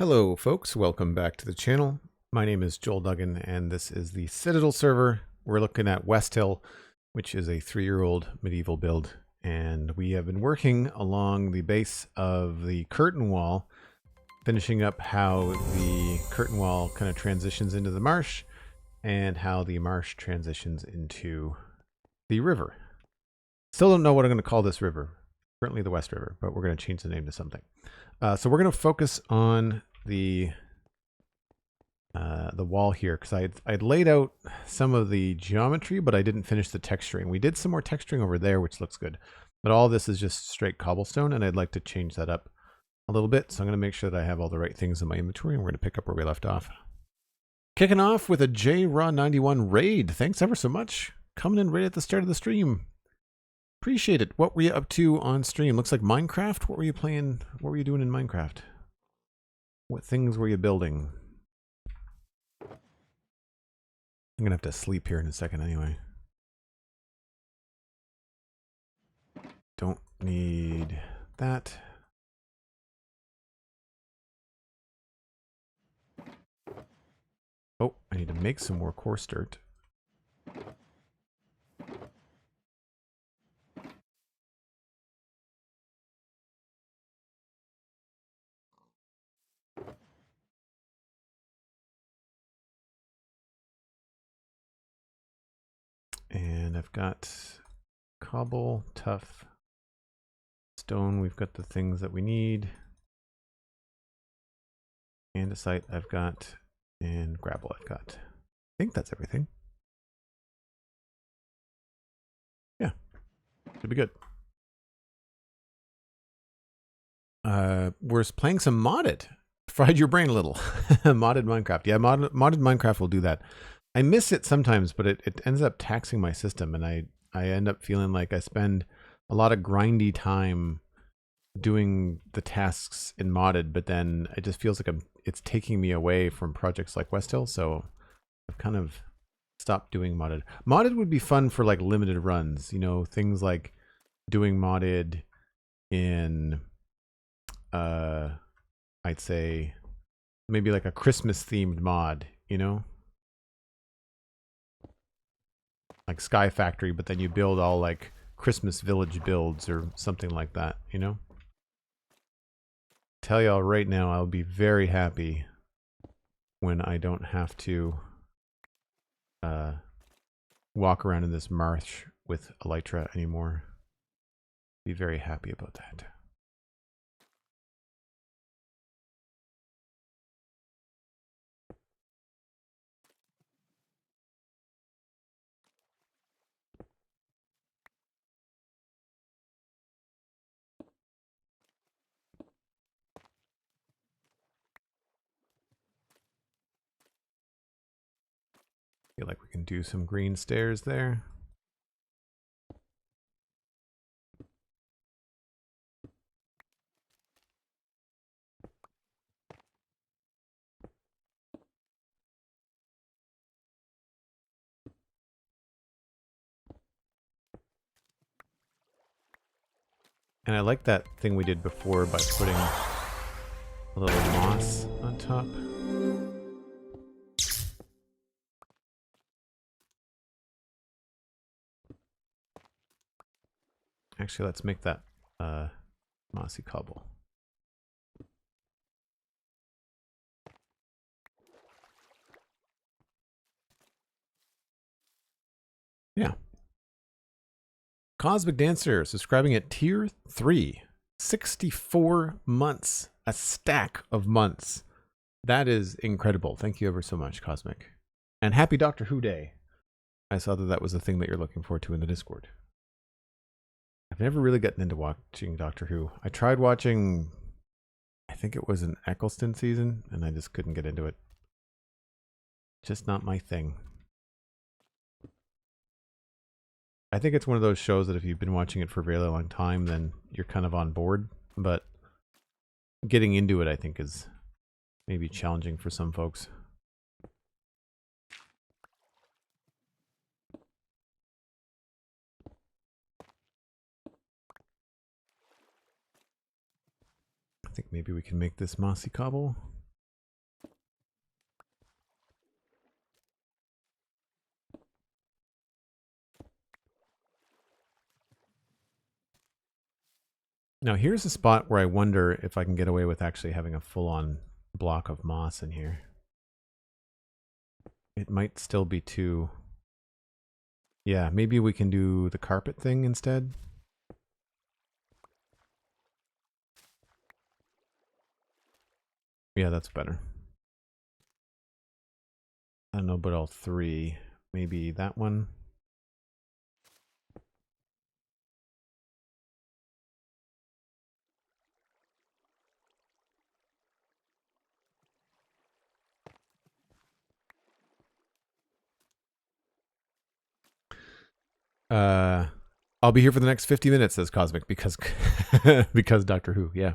Hello folks, welcome back to the channel. My name is Joel Duggan and this is the Citadel server. We're looking at West Hill, which is a 3-year-old medieval build, and we have been working along the base of the curtain wall, finishing up how the curtain wall kind of transitions into the marsh and how the marsh transitions into the river. Still don't know what I'm going to call this river. Currently the West River, but we're going to change the name to something. So we're going to focus on the wall here because I'd laid out some of the geometry, but I didn't finish the texturing. We did some more texturing over there, which looks good, but all this is just straight cobblestone, and I'd like to change that up a little bit. So I'm going to make sure that I have all the right things in my inventory, and we're going to pick up where we left off. Kicking off with a JRaw91 raid. Thanks ever so much. Coming in right at the start of the stream. Appreciate it. What were you up to on stream? Looks like Minecraft. What were you playing? What were you doing in Minecraft? What things were you building? I'm gonna have to sleep here in a second anyway. Don't need that. Oh, I need to make some more coarse dirt. And I've got cobble, tough, stone. We've got the things that we need. Andesite I've got, and gravel I've got. I think that's everything. Yeah, should be good. We're playing some modded. Fried your brain a little. Modded Minecraft. Yeah, modded Minecraft will do that. I miss it sometimes, but it ends up taxing my system, and I end up feeling like I spend a lot of grindy time doing the tasks in modded, but then it just feels like it's taking me away from projects like West Hill, so I've kind of stopped doing modded. Modded would be fun for like limited runs, you know, things like doing modded in I'd say maybe like a Christmas themed mod, you know? Like Sky Factory, but then you build all like Christmas village builds or something like that, you know? Tell y'all right now, I'll be very happy when I don't have to walk around in this marsh with elytra anymore. Be very happy about that. Feel like we can do some green stairs there. And I like that thing we did before by putting a little moss on top. Actually, let's make that mossy cobble. Yeah. Cosmic Dancer subscribing at tier 3. 64 months. A stack of months. That is incredible. Thank you ever so much, Cosmic. And happy Doctor Who Day. I saw that that was the thing that you're looking forward to in the Discord. I've never really gotten into watching Doctor Who. I tried watching, I think it was an Eccleston season, and I just couldn't get into it. Just not my thing. I think it's one of those shows that if you've been watching it for a very long time, then you're kind of on board. But getting into it, I think, is maybe challenging for some folks. I think maybe we can make this mossy cobble. Now here's a spot where I wonder if I can get away with actually having a full-on block of moss in here. It might still be too... Yeah, maybe we can do the carpet thing instead. Yeah, that's better. I don't know about all three. Maybe that one. I'll be here for the next 50 minutes, says Cosmic, because because Doctor Who, yeah.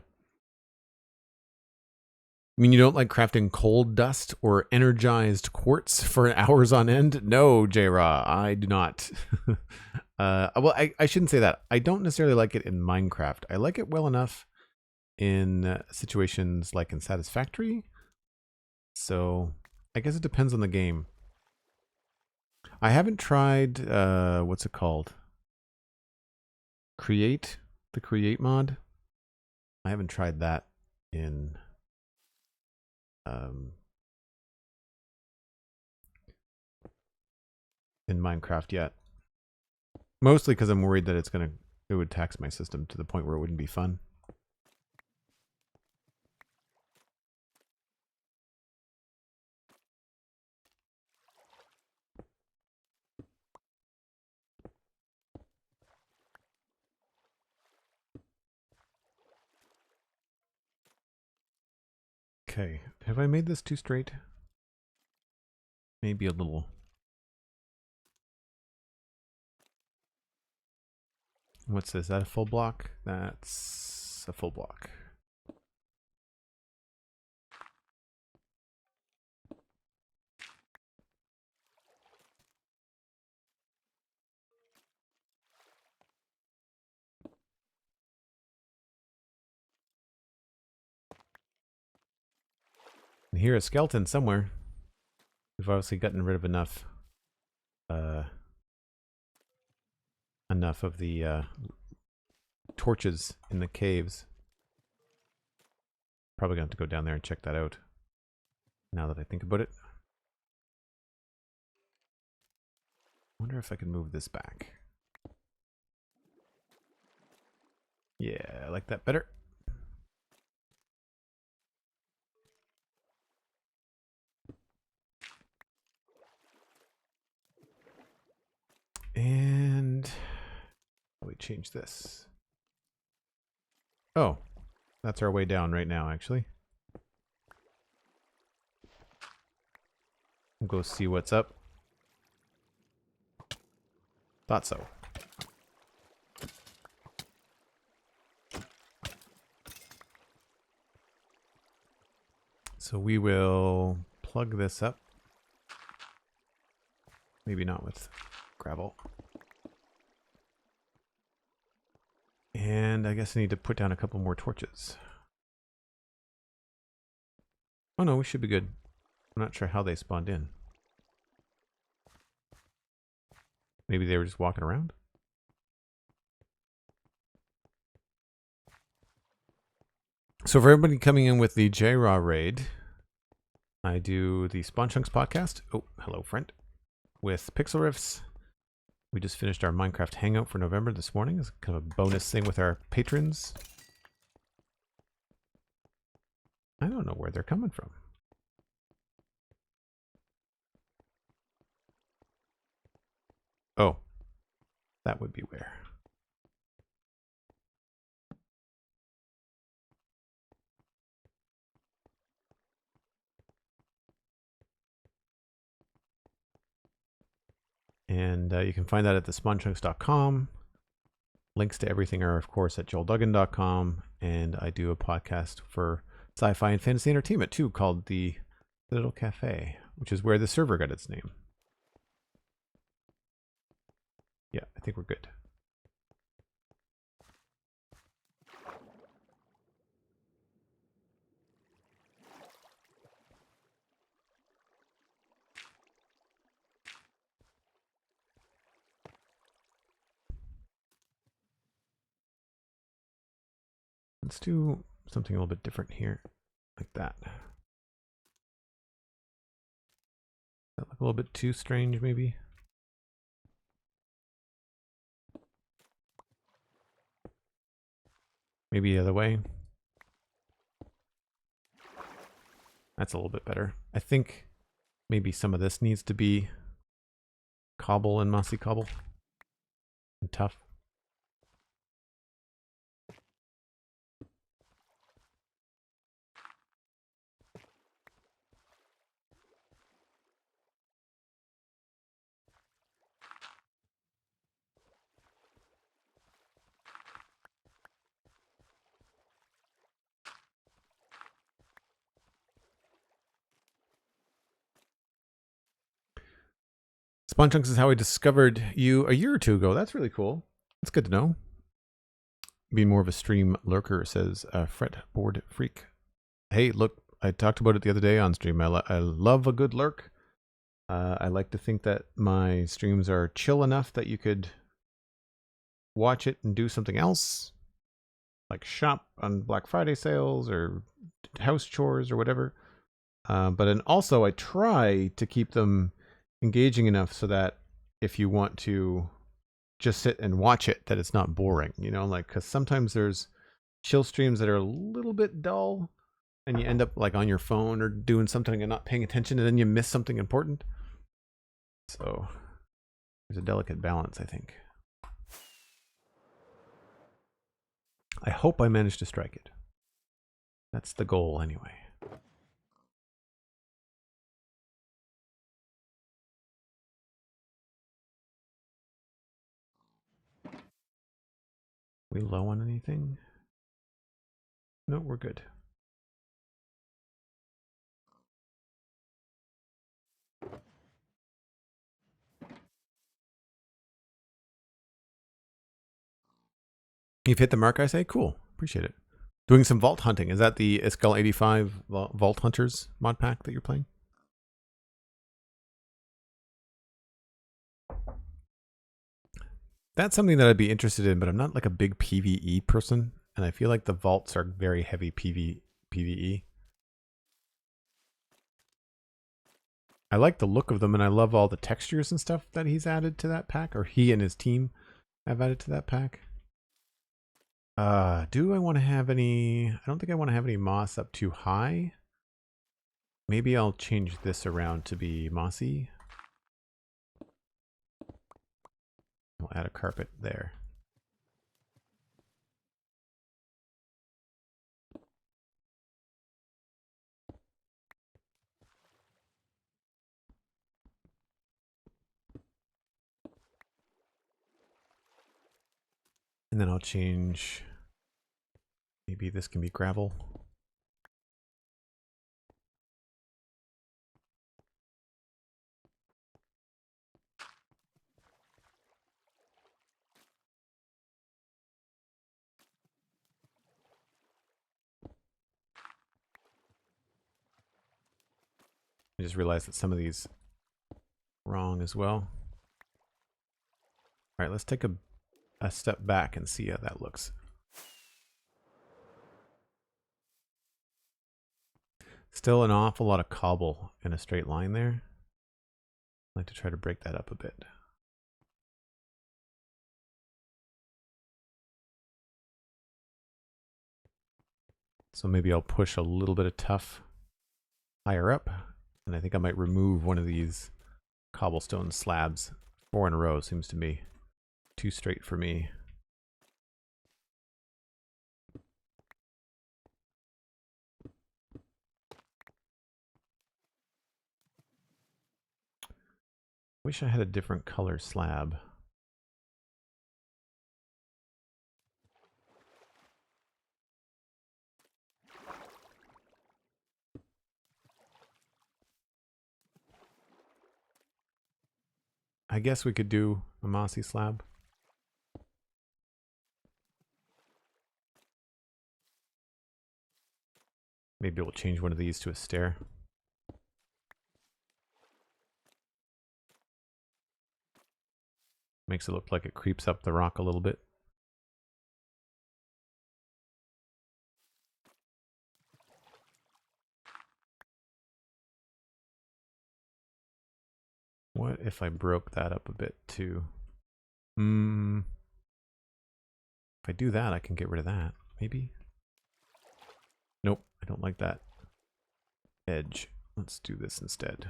I mean, you don't like crafting cold dust or energized quartz for hours on end? No, J-Raw, I do not. Well, I shouldn't say that. I don't necessarily like it in Minecraft. I like it well enough in situations like in Satisfactory. So I guess it depends on the game. I haven't tried, what's it called? The Create mod. I haven't tried that in Minecraft yet. Mostly because I'm worried that it would tax my system to the point where it wouldn't be fun. Okay, have I made this too straight? Maybe a little. What's this? Is that a full block? That's a full block. And here a skeleton somewhere. We've obviously gotten rid of enough of the torches in the caves. Probably gonna have to go down there and check that out. Now that I think about it. Wonder if I can move this back. Yeah, I like that better. And how do we change this? Oh, that's our way down right now, actually. We'll go see what's up. Thought so. So we will plug this up. Maybe not with gravel. And I guess I need to put down a couple more torches. Oh no, we should be good. I'm not sure how they spawned in. Maybe they were just walking around? So for everybody coming in with the J-Raw raid, I do the Spawn Chunks podcast. Oh, hello, friend. With Pixel Riffs. We just finished our Minecraft Hangout for November this morning. It's kind of a bonus thing with our patrons. I don't know where they're coming from. Oh, that would be where. And you can find that at thespawnchunks.com. Links to everything are, of course, at joelduggan.com. And I do a podcast for sci-fi and fantasy entertainment, too, called the Citadel Cafe, which is where the server got its name. Yeah, I think we're good. Let's do something a little bit different here, like that. That look a little bit too strange, maybe. Maybe the other way. That's a little bit better. I think maybe some of this needs to be cobble and mossy cobble and tough. Spawn Chunks is how I discovered you a year or two ago. That's really cool. That's good to know. Being more of a stream lurker, says Fretboard Freak. Hey, look, I talked about it the other day on stream. I love a good lurk. I like to think that my streams are chill enough that you could watch it and do something else, like shop on Black Friday sales or house chores or whatever. But then also I try to keep them engaging enough so that if you want to just sit and watch it, that it's not boring, you know, like, because sometimes there's chill streams that are a little bit dull and you end up like on your phone or doing something and not paying attention, and then you miss something important. So there's a delicate balance, I think. I hope I managed to strike it. That's the goal anyway. We low on anything? No, we're good. You've hit the mark, I say? Cool. Appreciate it. Doing some vault hunting. Is that the Skull 85 Vault Hunters mod pack that you're playing? That's something that I'd be interested in, but I'm not like a big PvE person, and I feel like the vaults are very heavy PvE. I like the look of them, and I love all the textures and stuff that he's added to that pack, or he and his team have added to that pack. Do I want to have any... I don't think I want to have any moss up too high. Maybe I'll change this around to be mossy. I'll add a carpet there. And then I'll change... Maybe this can be gravel. I just realized that some of these are wrong as well. All right, let's take a step back and see how that looks. Still an awful lot of cobble in a straight line there. I'd like to try to break that up a bit. So maybe I'll push a little bit of tough higher up. And I think I might remove one of these cobblestone slabs. 4 in a row seems to me too straight for me. Wish I had a different color slab. I guess we could do a mossy slab. Maybe we'll change one of these to a stair. Makes it look like it creeps up the rock a little bit. What if I broke that up a bit too? If I do that, I can get rid of that. Maybe? Nope, I don't like that edge. Let's do this instead.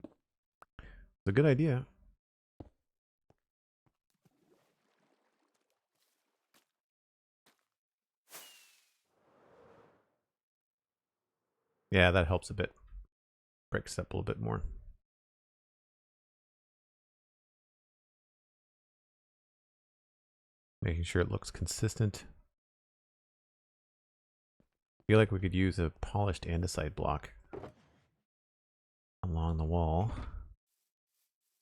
It's a good idea. Yeah, that helps a bit. Breaks up a little bit more. Making sure it looks consistent. I feel like we could use a polished andesite block along the wall.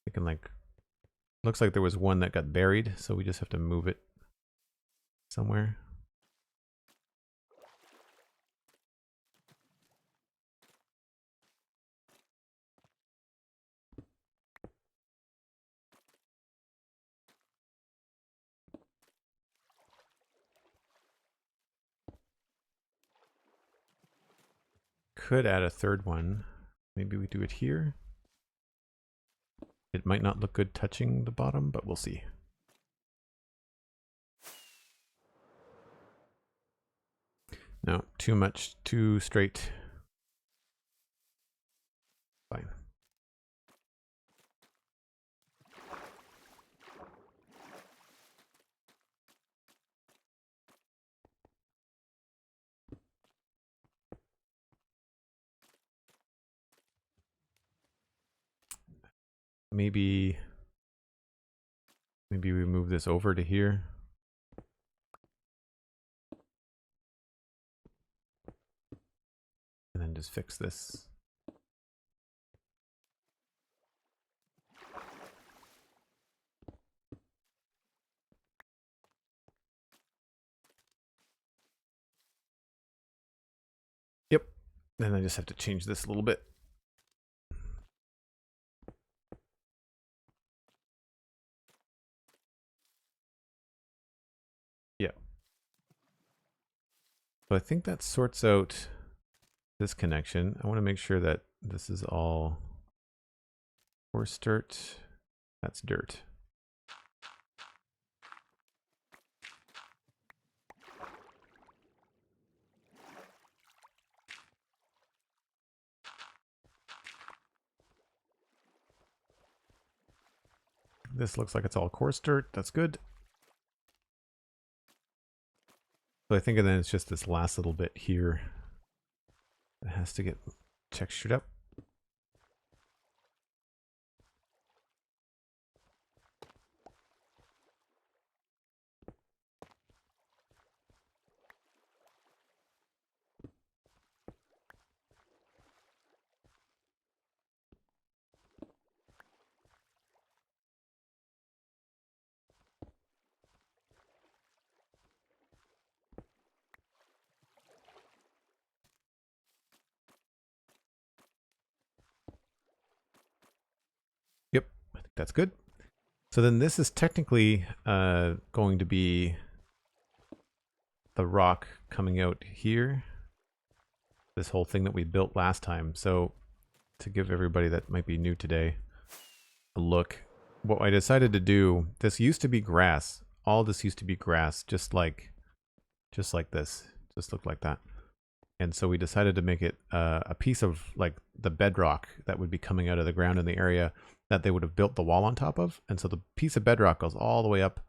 Thinking like, looks like there was one that got buried, so we just have to move it somewhere. Could add a third one. Maybe we do it here. It might not look good touching the bottom, but we'll see. No, too much, too straight. Fine. Maybe we move this over to here. And then just fix this. Yep. Then I just have to change this a little bit. Yeah. So I think that sorts out this connection. I want to make sure that this is all coarse dirt. That's dirt. This looks like it's all coarse dirt. That's good. So I think then it's just this last little bit here that has to get textured up. Yep, I think that's good. So then this is technically going to be the rock coming out here. This whole thing that we built last time. So to give everybody that might be new today a look, what I decided to do, this used to be grass. All this used to be grass, just like this. Just looked like that. And so we decided to make it a piece of like the bedrock that would be coming out of the ground in the area that they would have built the wall on top of. And so the piece of bedrock goes all the way up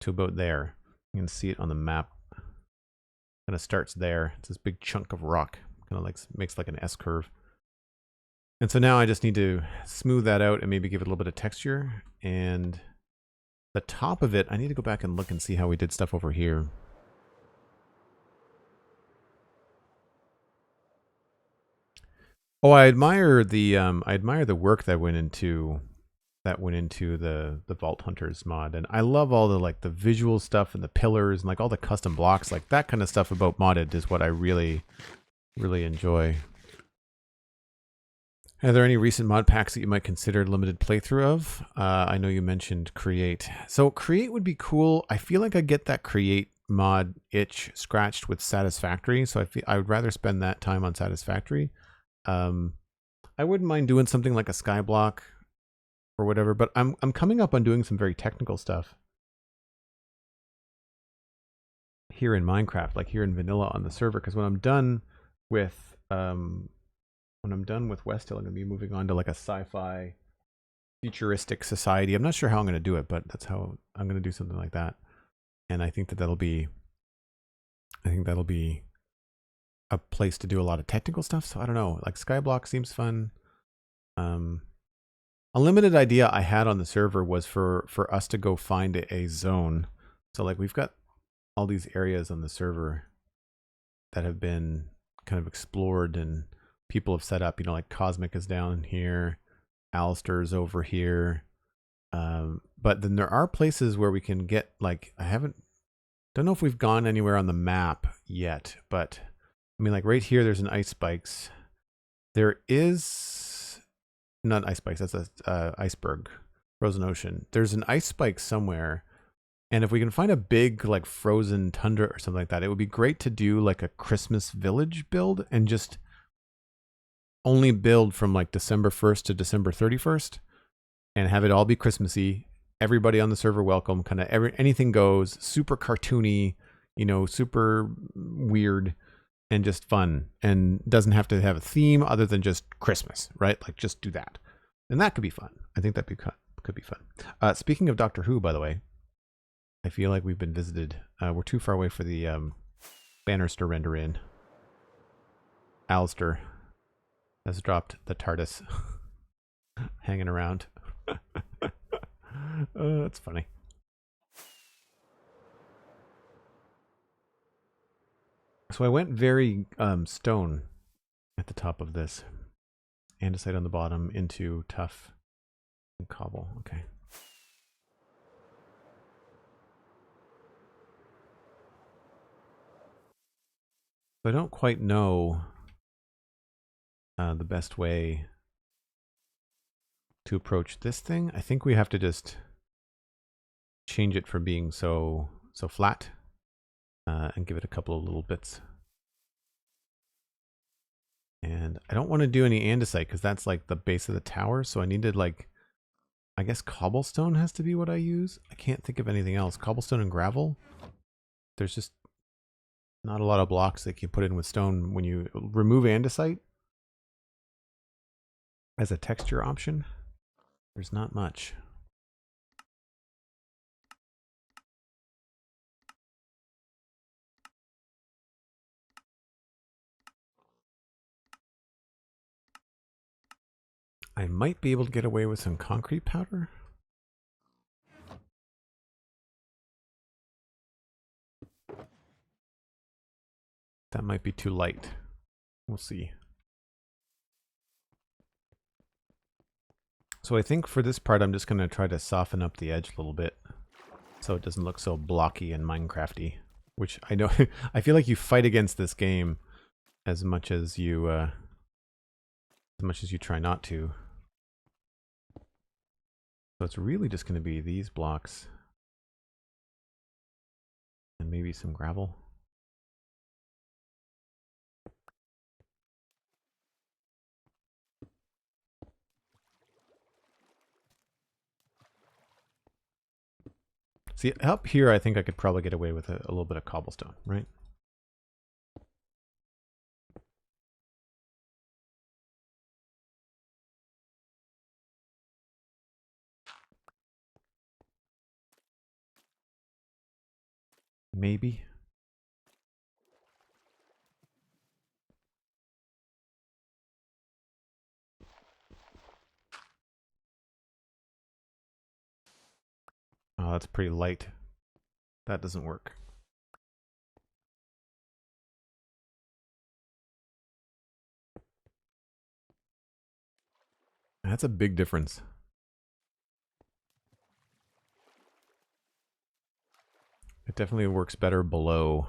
to about there. You can see it on the map. Kind of starts there. It's this big chunk of rock. Kind of like makes like an S curve. And so now I just need to smooth that out and maybe give it a little bit of texture. And the top of it, I need to go back and look and see how we did stuff over here. Oh, I admire the work that went into the Vault Hunters mod, and I love all the like the visual stuff and the pillars and like all the custom blocks, like that kind of stuff about modded is what I really enjoy. Are there any recent mod packs that you might consider limited playthrough of? I know you mentioned Create. So Create would be cool. I feel like I get that Create mod itch scratched with satisfactory, so I would rather spend that time on satisfactory. I wouldn't mind doing something like a skyblock or whatever, but I'm coming up on doing some very technical stuff here in Minecraft, like here in vanilla on the server, because when I'm done with West Hill, I'm gonna be moving on to like a sci-fi futuristic society. I'm not sure how I'm gonna do it, but that's how I'm gonna do something like that. And I think that'll be a place to do a lot of technical stuff. So I don't know, like Skyblock seems fun. A limited idea I had on the server was for us to go find a zone. So like we've got all these areas on the server that have been kind of explored and people have set up, you know, like Cosmic is down here, Alistair's over here. But then there are places where we can get, like, don't know if we've gone anywhere on the map yet, but I mean, like right here, there's an ice spikes. There is not ice spikes. That's a iceberg, frozen ocean. There's an ice spike somewhere. And if we can find a big like frozen tundra or something like that, it would be great to do like a Christmas village build and just only build from like December 1st to December 31st and have it all be Christmassy. Everybody on the server welcome, kind of anything goes, super cartoony, you know, super weird and just fun, and doesn't have to have a theme other than just Christmas, right? Like just do that. And that could be fun. I think that could be fun. Speaking of Doctor Who, by the way, I feel like we've been visited. We're too far away for the Bannister render in. Alistair has dropped the TARDIS hanging around. Oh, that's funny. So I went very stone at the top of this. Andesite on the bottom into tough and cobble. Okay. So I don't quite know the best way to approach this thing. I think we have to just change it from being so flat and give it a couple of little bits. And I don't want to do any andesite because that's like the base of the tower. So I needed like, I guess cobblestone has to be what I use. I can't think of anything else. Cobblestone and gravel. There's just not a lot of blocks that you put in with stone when you remove andesite as a texture option. There's not much. I might be able to get away with some concrete powder. That might be too light. We'll see. So I think for this part, I'm just going to try to soften up the edge a little bit so it doesn't look so blocky and Minecrafty, which I know I feel like you fight against this game as much as you try not to. So it's really just going to be these blocks and maybe some gravel. See, up here, I think I could probably get away with a little bit of cobblestone, right? Maybe. Oh, that's pretty light. That doesn't work. That's a big difference. It definitely works better below,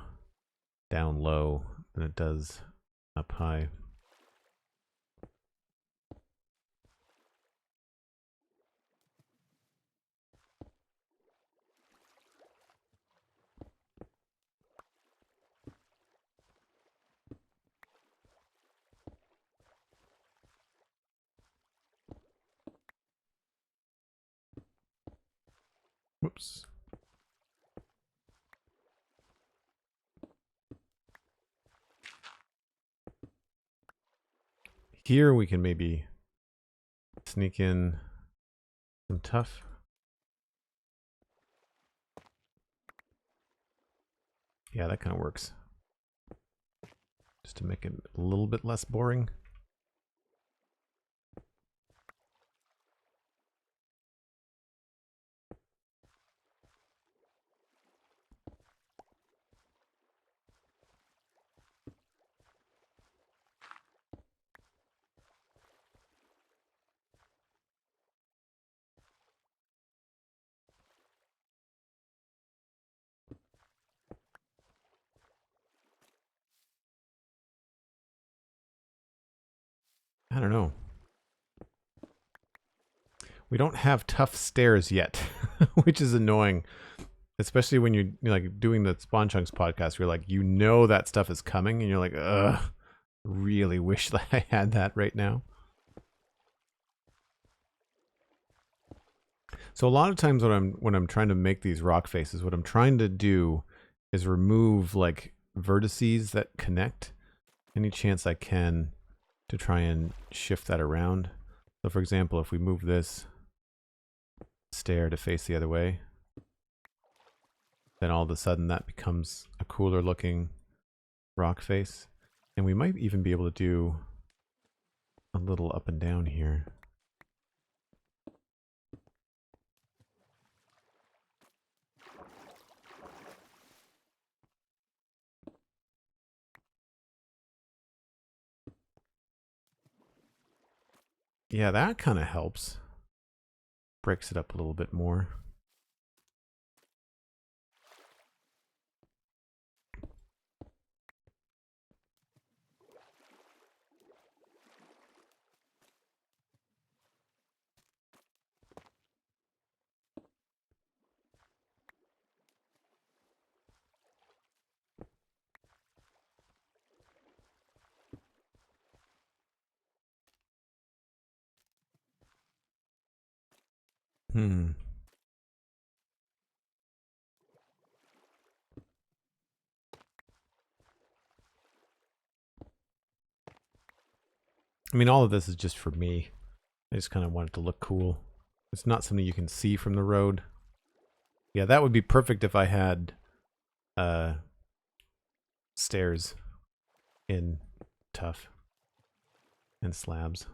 down low, than it does up high. here we can maybe sneak in some tough. Yeah, that kind of works. Just to make it a little bit less boring. I don't know. We don't have tough stairs yet, which is annoying. Especially when you're like doing the Spawn Chunks podcast, you're like, you know that stuff is coming, and you're like, ugh, really wish that I had that right now. So a lot of times when I'm trying to make these rock faces, what I'm trying to do is remove like vertices that connect any chance I can to try and shift that around. So for example, if we move this stair to face the other way, then all of a sudden that becomes a cooler looking rock face. And we might even be able to do a little up and down here. Yeah, that kind of helps. Breaks it up a little bit more. I mean, all of this is just for me. I just kind of want it to look cool. It's not something you can see from the road. Yeah, that would be perfect if I had stairs in tough and slabs.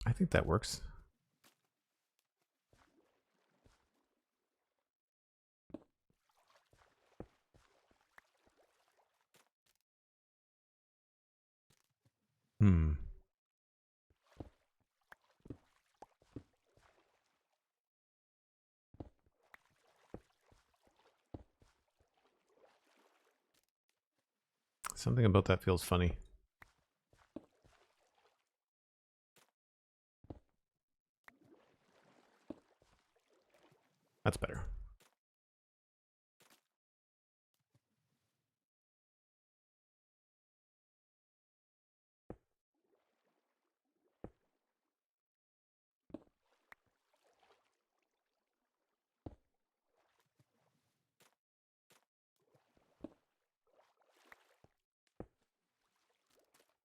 I think that works. Something about that feels funny. That's better.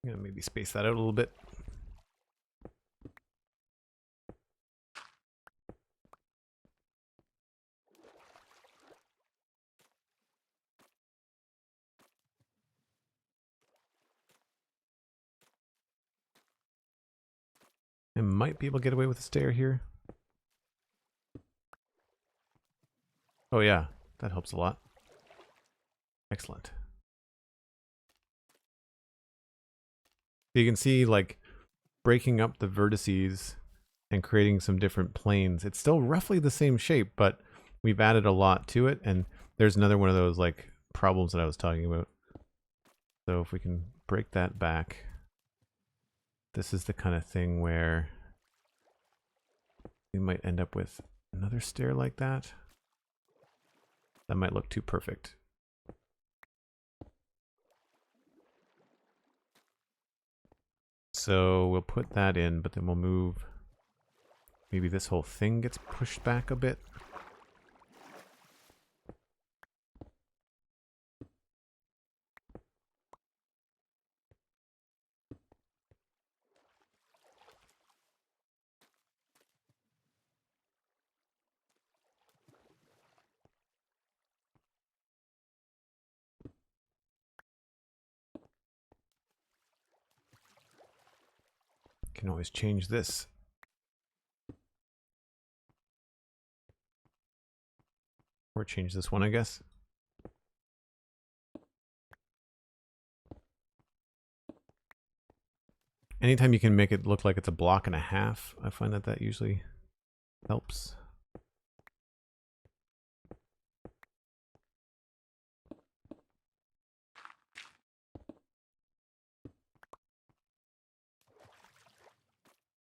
I'm gonna maybe space that out a little bit. I might be able to get away with a stair here. Oh yeah, that helps a lot. Excellent. You can see like breaking up the vertices and creating some different planes. It's still roughly the same shape, but we've added a lot to it. And there's another one of those like problems that I was talking about. So if we can break that back, this is the kind of thing where we might end up with another stair like that. That might look too perfect. So we'll put that in, but then we'll move maybe this whole thing gets pushed back a bit. Can always change this. Or change this one, I guess. Anytime you can make it look like it's a block and a half, I find that that usually helps.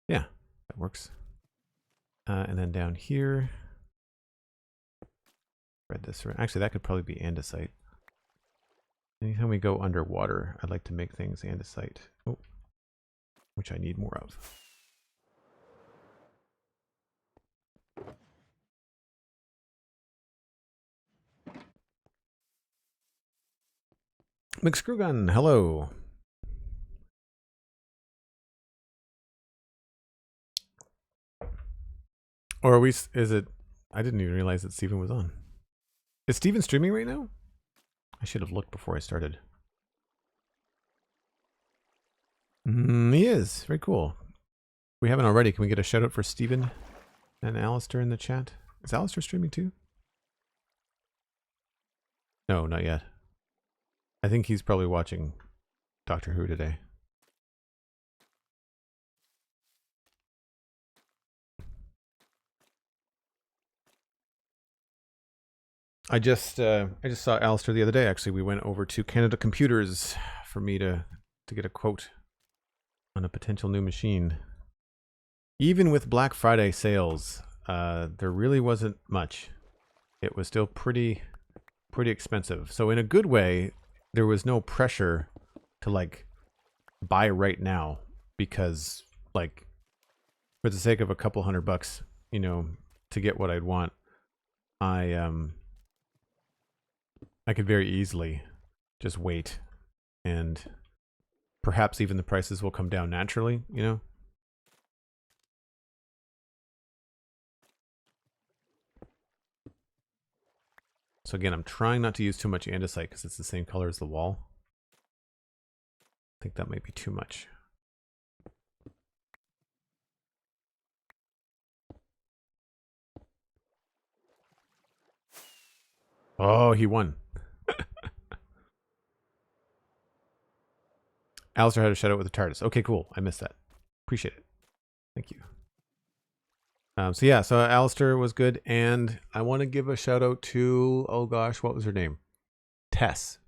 Yeah, that works. And then down here, spread this around. Actually, that could probably be andesite. Anytime we go underwater, I'd like to make things andesite. Oh, which I need more of. McScrewgunn, hello. Or are we, is it, I didn't even realize that Steven was on. Is Steven streaming right now? I should have looked before I started. He is, very cool. We haven't already. Can we get a shout out for Steven and Alistair in the chat? Is Alistair streaming too? No, not yet. I think he's probably watching Doctor Who today. I just saw Alistair the other day. Actually, we went over to Canada Computers for me to get a quote on a potential new machine. Even with Black Friday sales, there really wasn't much. It was still pretty expensive. So in a good way, there was no pressure to like buy right now, because like for the sake of a couple $100, you know, to get what I'd want, I could very easily just wait, and perhaps even the prices will come down naturally, you know? So again, I'm trying not to use too much andesite because it's the same color as the wall. I think that might be too much. Oh, he won. Alistair had a shout out with the TARDIS. Okay, cool. I missed that. Appreciate it. Thank you. So yeah, so Alistair was good, and I want to give a shout out to, oh gosh, what was her name? Tess.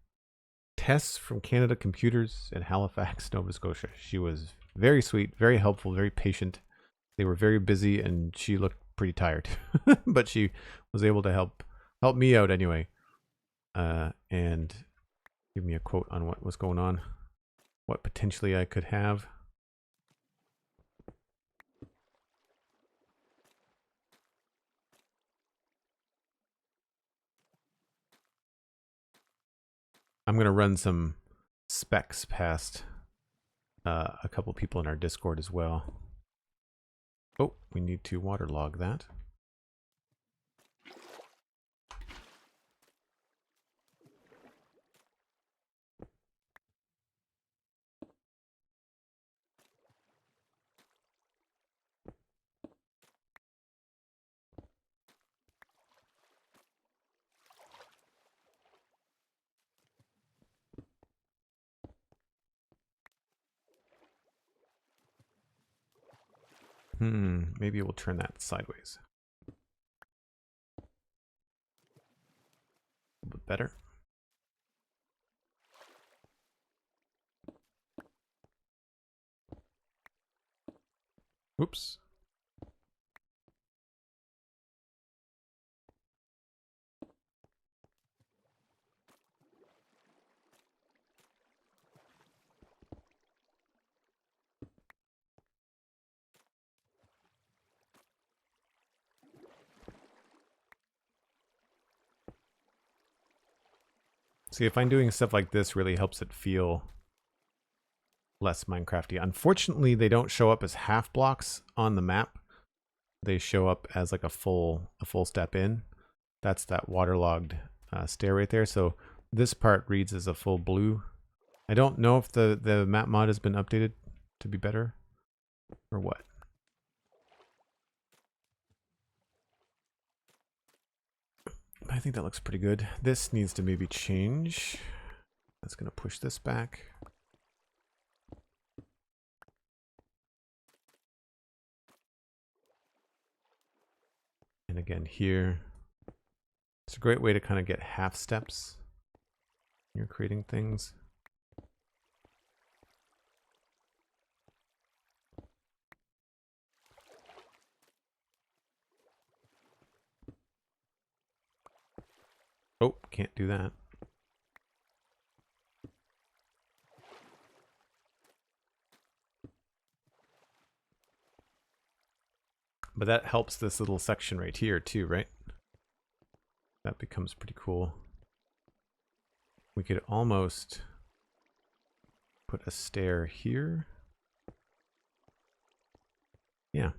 Tess from Canada Computers in Halifax, Nova Scotia. She was very sweet, very helpful, very patient. They were very busy, and she looked pretty tired, but she was able to help me out anyway, and give me a quote on what was going on, what potentially I could have. I'm going to run some specs past a couple people in our Discord as well. Oh, we need to waterlog that. Maybe we'll turn that sideways. A little bit better. Whoops. See, if I'm doing stuff like this, really helps it feel less Minecrafty. Unfortunately, they don't show up as half blocks on the map. They show up as like a full step in. That's that waterlogged stair right there. So this part reads as a full blue. I don't know if the map mod has been updated to be better or what. I think that looks pretty good. This needs to maybe change. That's going to push this back. And again here. It's a great way to kind of get half steps when you're creating things. Oh, can't do that. But that helps this little section right here too, right? That becomes pretty cool. We could almost put a stair here. Yeah.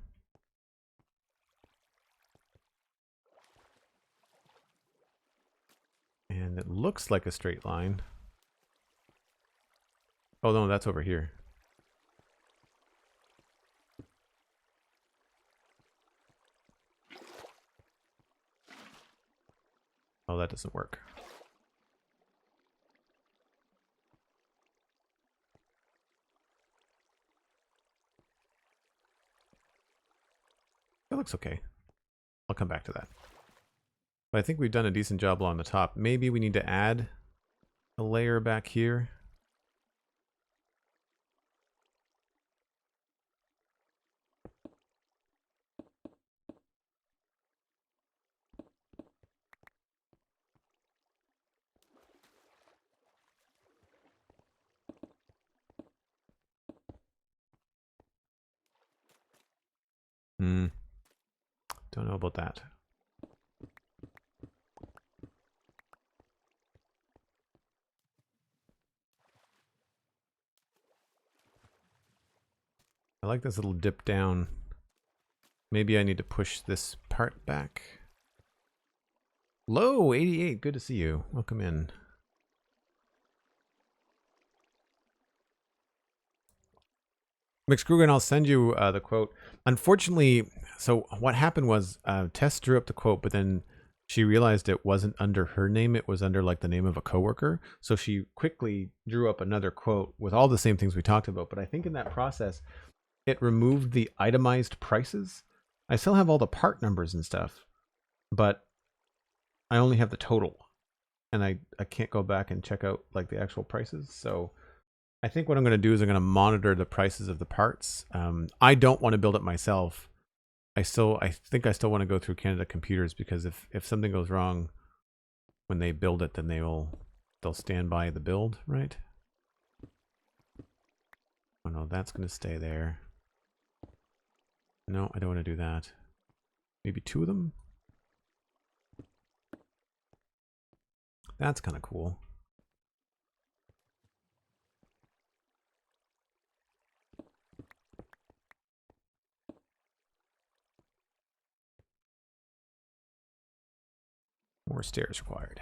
And it looks like a straight line. Oh no, that's over here. Oh, that doesn't work. It looks okay. I'll come back to that. But I think we've done a decent job along the top. Maybe we need to add a layer back here. Don't know about that. I like this little dip down. Maybe I need to push this part back. Low 88, good to see you. Welcome in. McScrewgunn, I'll send you the quote. Unfortunately, so what happened was Tess drew up the quote, but then she realized it wasn't under her name. It was under like the name of a coworker. So she quickly drew up another quote with all the same things we talked about. But I think in that process, it removed the itemized prices. I still have all the part numbers and stuff, but I only have the total. And I can't go back and check out like the actual prices. So I think what I'm going to do is I'm going to monitor the prices of the parts. I don't want to build it myself. I think I still want to go through Canada Computers, because if something goes wrong when they build it, then they'll stand by the build, right? Oh no, that's going to stay there. No, I don't want to do that. Maybe two of them? That's kind of cool. More stairs required.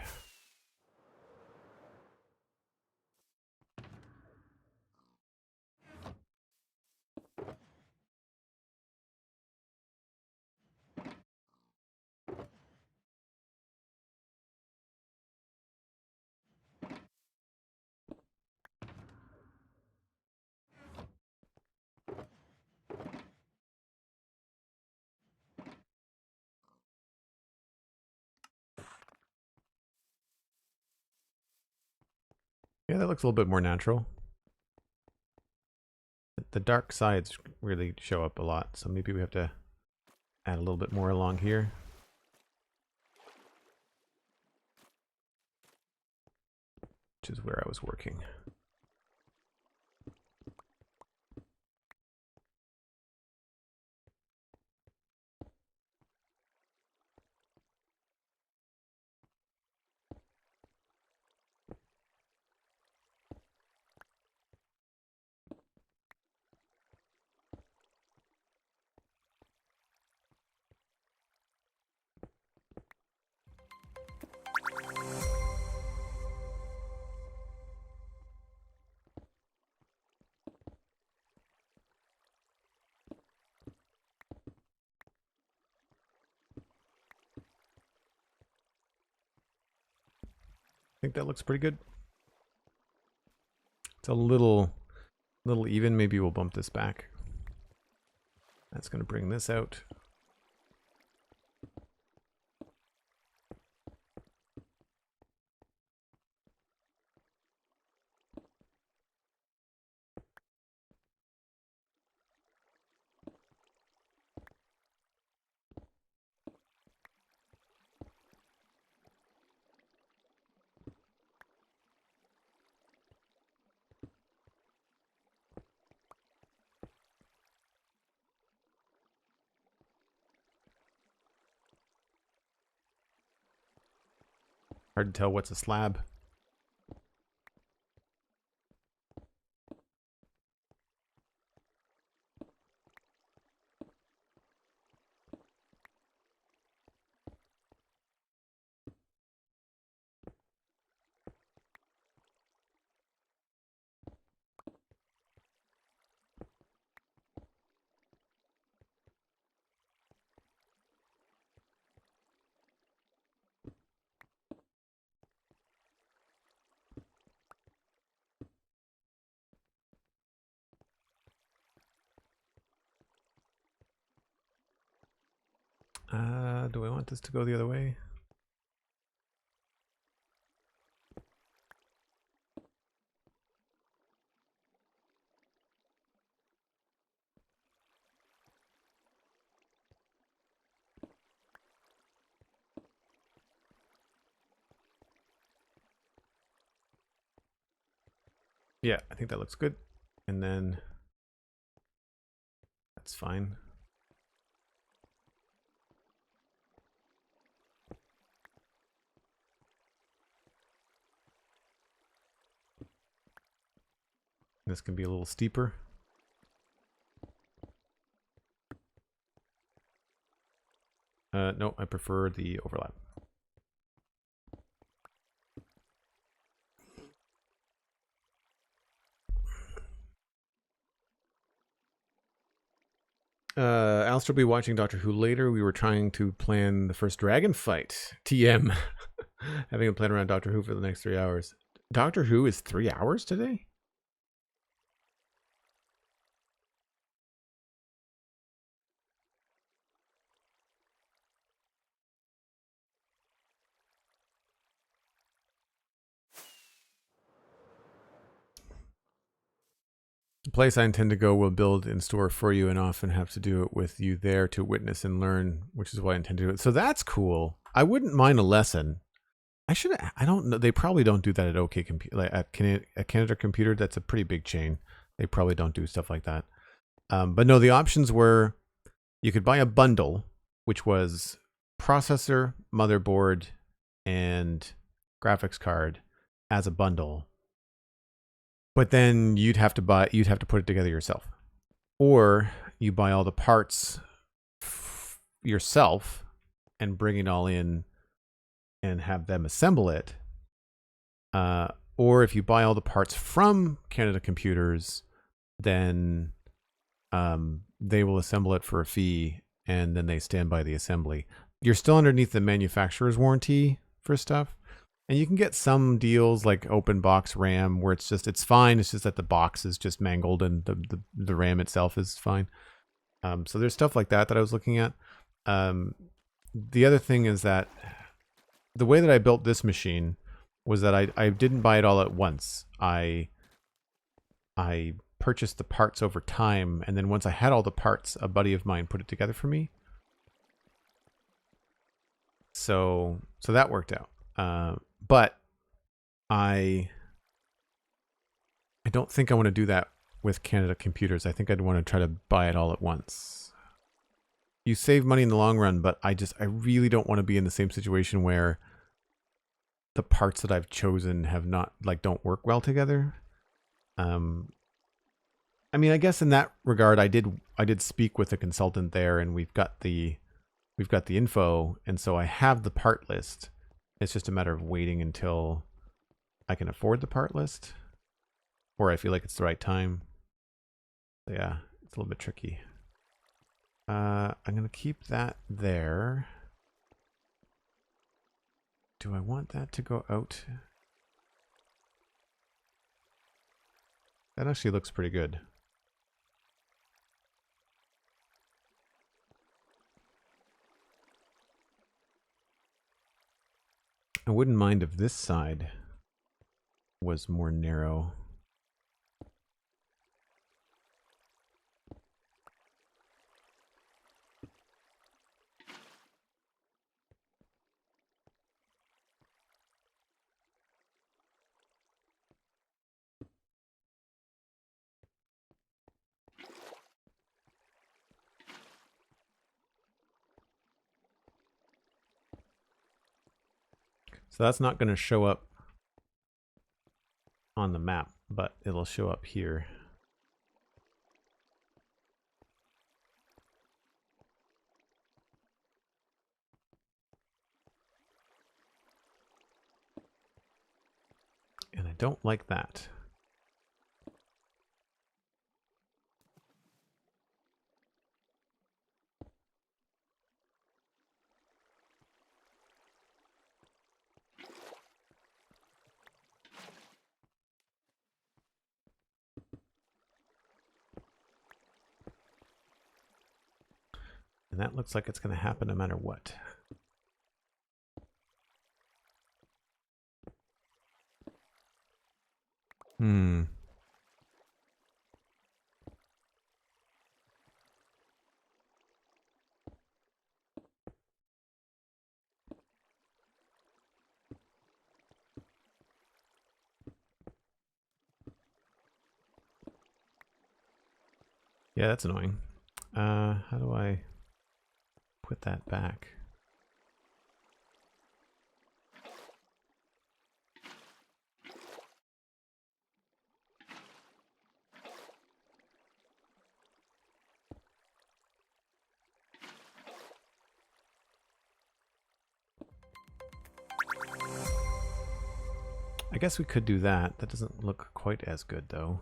Yeah, that looks a little bit more natural. The dark sides really show up a lot, so maybe we have to add a little bit more along here. Which is where I was working. think that looks pretty good. It's a little even. Maybe we'll bump this back. That's going to bring this out. Hard to tell what's a slab. Do I want this to go the other way? Yeah, I think that looks good. And then that's fine. This can be a little steeper. No, I prefer the overlap. Alistair will be watching Doctor Who later. We were trying to plan the first dragon fight. TM. Having a plan around Doctor Who for the next 3 hours. Doctor Who is 3 hours today? The place I intend to go will build in store for you and often have to do it with you there to witness and learn, which is why I intend to do it. So that's cool. I wouldn't mind a lesson. I don't know. They probably don't do that at OK Computer, like at Canada Computer. That's a pretty big chain. They probably don't do stuff like that. But no, the options were you could buy a bundle, which was processor, motherboard, and graphics card as a bundle. But then you'd have to put it together yourself. Or you buy all the parts yourself and bring it all in and have them assemble it. Or if you buy all the parts from Canada Computers, then they will assemble it for a fee and then they stand by the assembly. You're still underneath the manufacturer's warranty for stuff. And you can get some deals like open box RAM where it's fine. It's just that the box is just mangled and the RAM itself is fine. So there's stuff like that I was looking at. The other thing is that the way that I built this machine was that I didn't buy it all at once. I purchased the parts over time, and then once I had all the parts, a buddy of mine put it together for me. So that worked out. But I don't think I want to do that with Canada Computers. I think I'd want to try to buy it all at once. You save money in the long run, but I really don't want to be in the same situation where the parts that I've chosen don't work well together. I mean, I guess in that regard, I did speak with a consultant there, and we've got the info, and so I have the part list. It's just a matter of waiting until I can afford the part list, or I feel like it's the right time. So yeah, it's a little bit tricky. I'm gonna keep that there. Do I want that to go out? That actually looks pretty good. I wouldn't mind if this side was more narrow. So that's not going to show up on the map, but it'll show up here. And I don't like that. And that looks like it's going to happen no matter what. Yeah, that's annoying. How do I put that back? I guess we could do that. That doesn't look quite as good, though.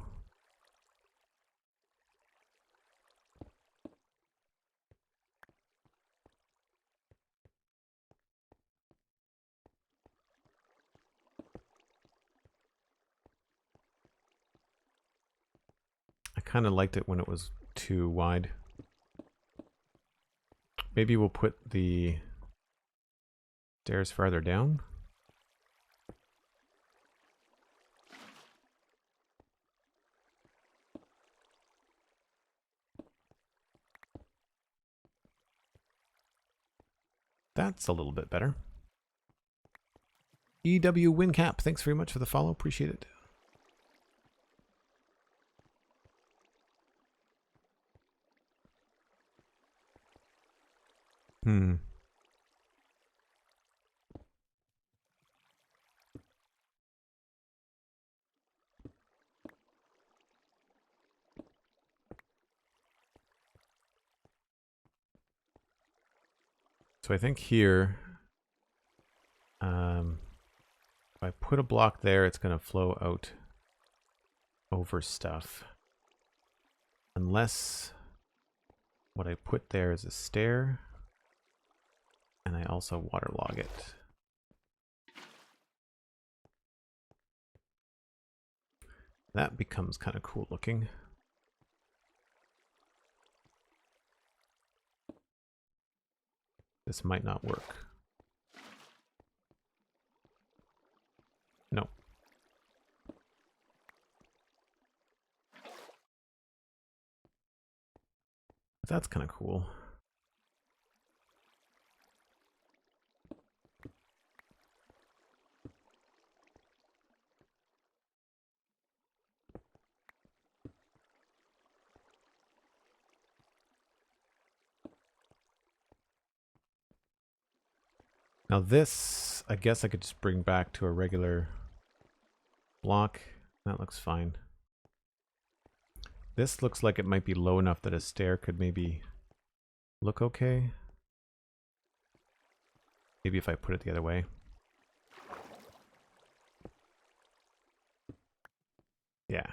I kind of liked it when it was too wide. Maybe we'll put the stairs farther down. That's a little bit better. EW WinCap, thanks very much for the follow. Appreciate it. So I think here, if I put a block there, it's going to flow out over stuff. Unless what I put there is a stair, and I also waterlog it. That becomes kind of cool looking. This might not work. No. But that's kind of cool. Now this, I guess I could just bring back to a regular block. That looks fine. This looks like it might be low enough that a stair could maybe look okay. Maybe if I put it the other way. Yeah.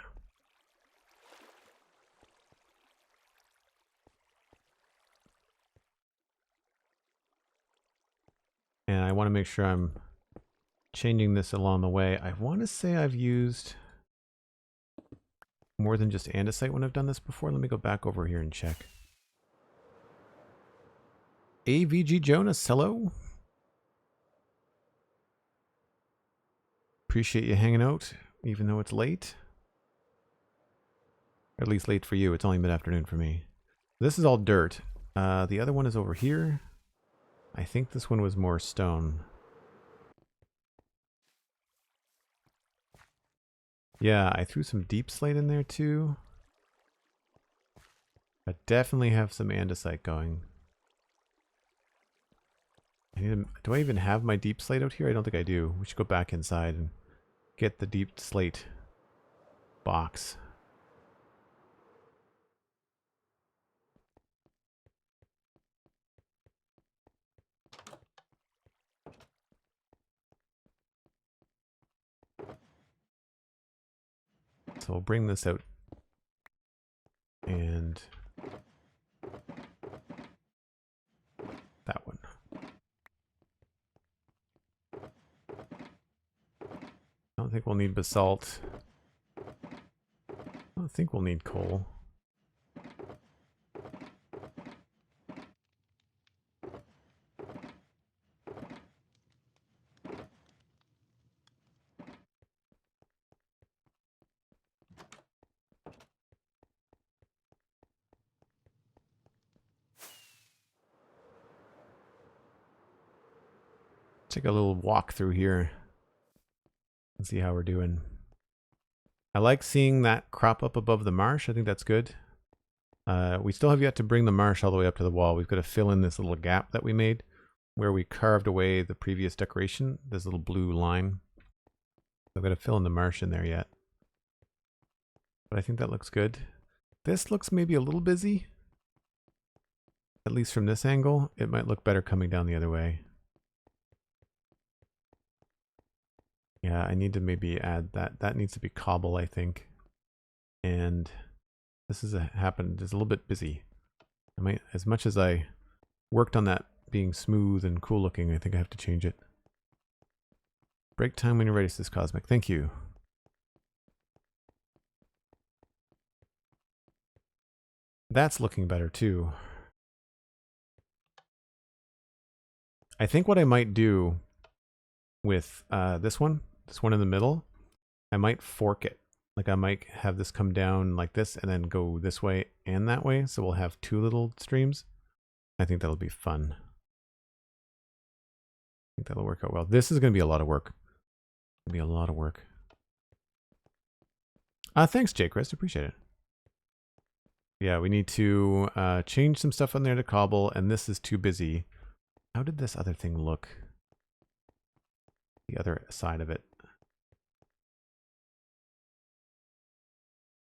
And I want to make sure I'm changing this along the way. I want to say I've used more than just andesite when I've done this before. Let me go back over here and check. AVG Jonas, hello. Appreciate you hanging out, even though it's late. Or at least late for you. It's only mid-afternoon for me. This is all dirt. The other one is over here. I think this one was more stone. Yeah, I threw some deep slate in there too. I definitely have some andesite going. Do I even have my deep slate out here? I don't think I do. We should go back inside and get the deep slate box. So we'll bring this out and that one. I don't think we'll need basalt. I don't think we'll need coal. Take a little walk through here and see how we're doing. I like seeing that crop up above the marsh. I think that's good. We still have yet to bring the marsh all the way up to the wall. We've got to fill in this little gap that we made where we carved away the previous decoration, this little blue line. I've got to fill in the marsh in there yet. But I think that looks good. This looks maybe a little busy. At least from this angle. It might look better coming down the other way. Yeah, I need to maybe add that. That needs to be cobble, I think. And this is happened. It's a little bit busy. I might, as much as I worked on that being smooth and cool looking, I think I have to change it. Break time when you're ready, says Cosmic. Thank you. That's looking better too. I think what I might do with this one in the middle, I might fork it. Like I might have this come down like this and then go this way and that way. So we'll have two little streams. I think that'll be fun. I think that'll work out well. This is going to be a lot of work. It'll be a lot of work. Thanks, JPrice. Appreciate it. Yeah, we need to change some stuff on there to cobble, and this is too busy. How did this other thing look? The other side of it.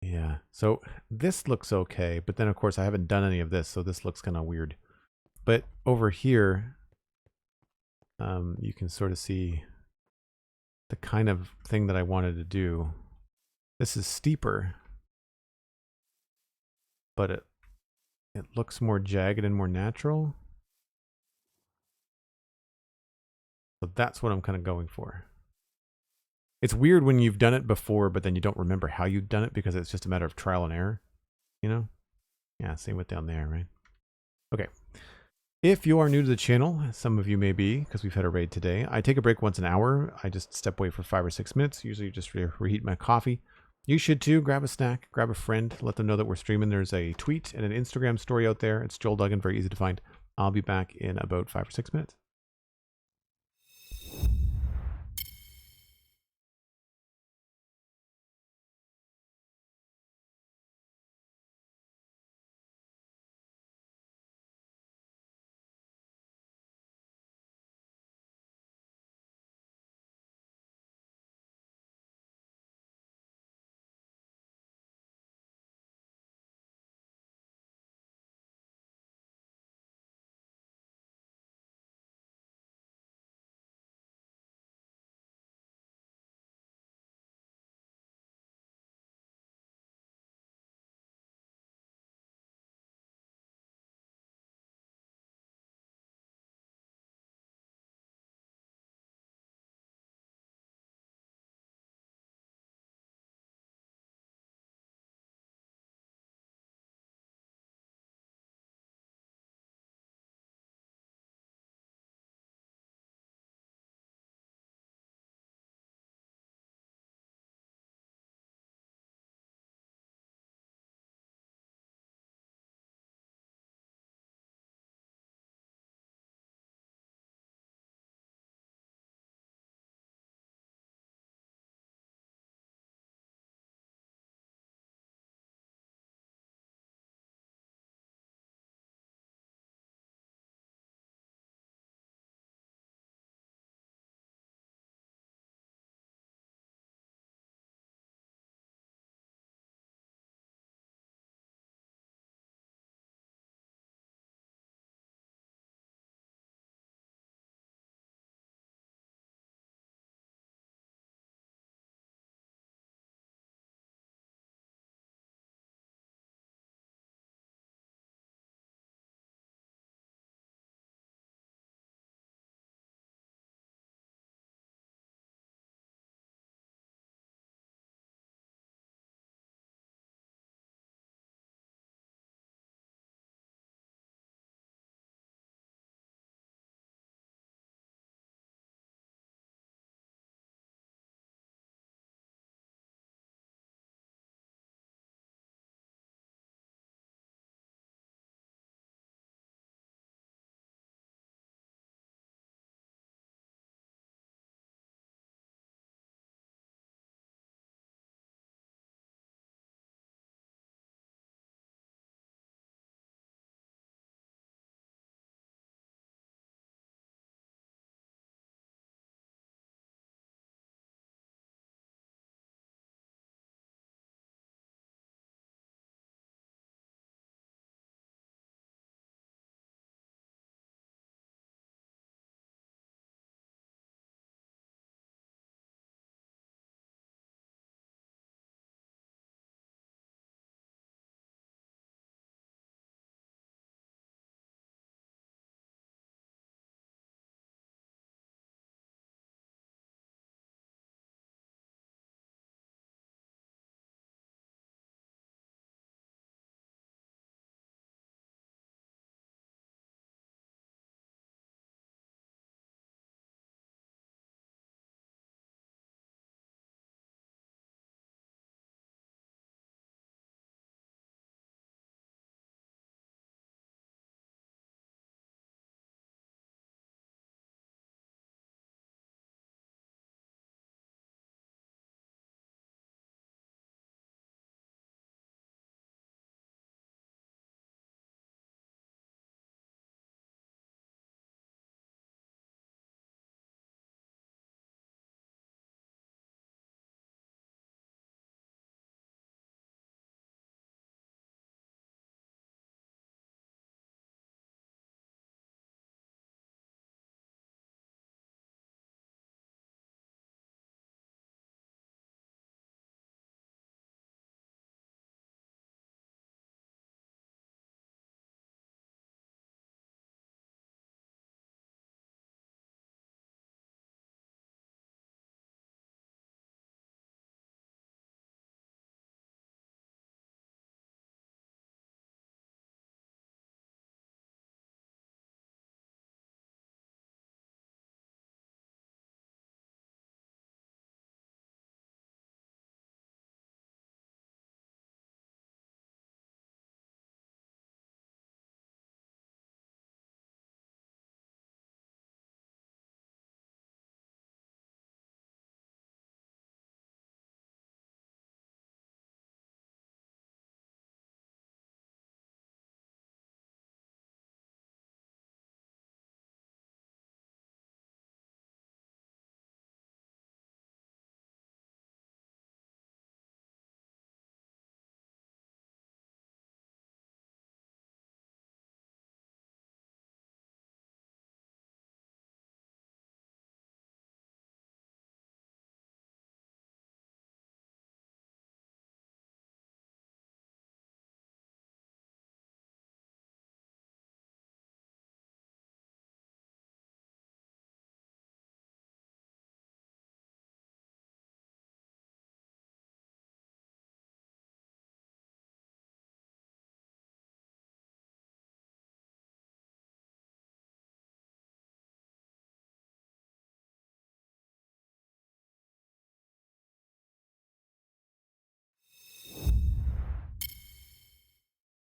Yeah, so this looks okay, but then of course I haven't done any of this, so this looks kind of weird. But over here, you can sort of see the kind of thing that I wanted to do. This is steeper, but it looks more jagged and more natural. So that's what I'm kind of going for. It's weird when you've done it before, but then you don't remember how you've done it because it's just a matter of trial and error, you know? Yeah, same with down there, right? Okay. If you are new to the channel, some of you may be, because we've had a raid today, I take a break once an hour. I just step away for 5 or 6 minutes, usually just reheat my coffee. You should too. Grab a snack, grab a friend, let them know that we're streaming. There's a tweet and an Instagram story out there. It's Joel Duggan, very easy to find. I'll be back in about 5 or 6 minutes.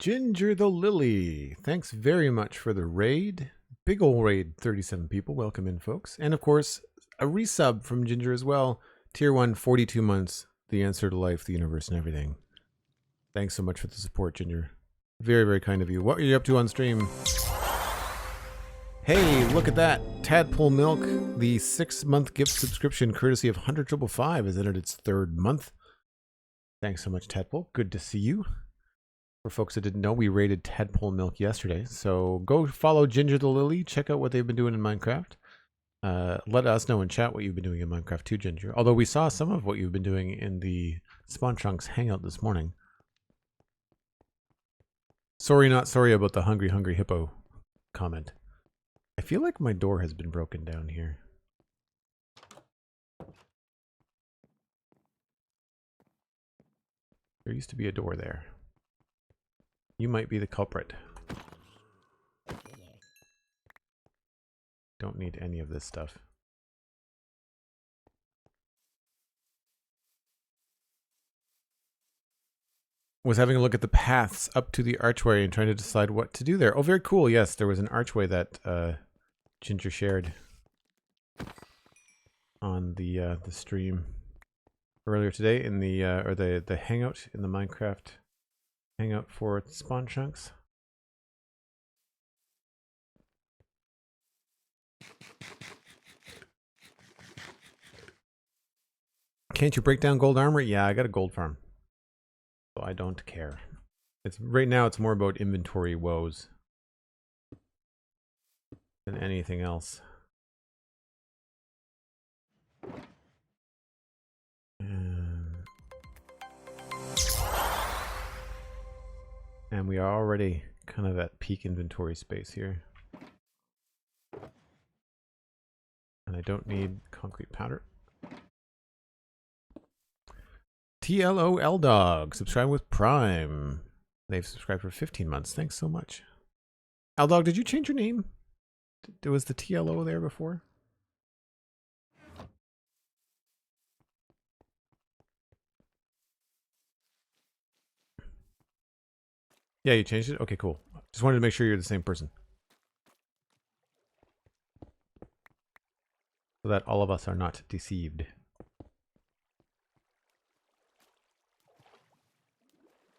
Ginger the Lily, thanks very much for the raid. Big ol' raid, 37 people. Welcome in, folks. And of course, a resub from Ginger as well. Tier 1, 42 months. The answer to life, the universe, and everything. Thanks so much for the support, Ginger. Very, very kind of you. What are you up to on stream? Hey, look at that. Tadpole Milk, the 6-month gift subscription courtesy of 100,555 has entered its 3rd month. Thanks so much, Tadpole. Good to see you. For folks that didn't know, we raided Tadpole Milk yesterday. So go follow Ginger the Lily. Check out what they've been doing in Minecraft. Let us know in chat what you've been doing in Minecraft too, Ginger. Although we saw some of what you've been doing in the Spawn Trunks hangout this morning. Sorry, not sorry about the hungry, hungry hippo comment. I feel like my door has been broken down here. There used to be a door there. You might be the culprit. Don't need any of this stuff. Was having a look at the paths up to the archway and trying to decide what to do there. Oh, very cool. Yes, there was an archway that Ginger shared on the stream earlier today in the or the hangout in the Minecraft hangout for Spawn Chunks. Can't you break down gold armor? Yeah, I got a gold farm. So I don't care. It's right now it's more about inventory woes than anything else. And we are already kind of at peak inventory space here. And I don't need concrete powder. TLOL Dog, subscribe with Prime. They've subscribed for 15 months. Thanks so much. L-Dog, did you change your name? Was the TLO there before? Yeah, you changed it? Okay, cool. Just wanted to make sure you're the same person. So that all of us are not deceived.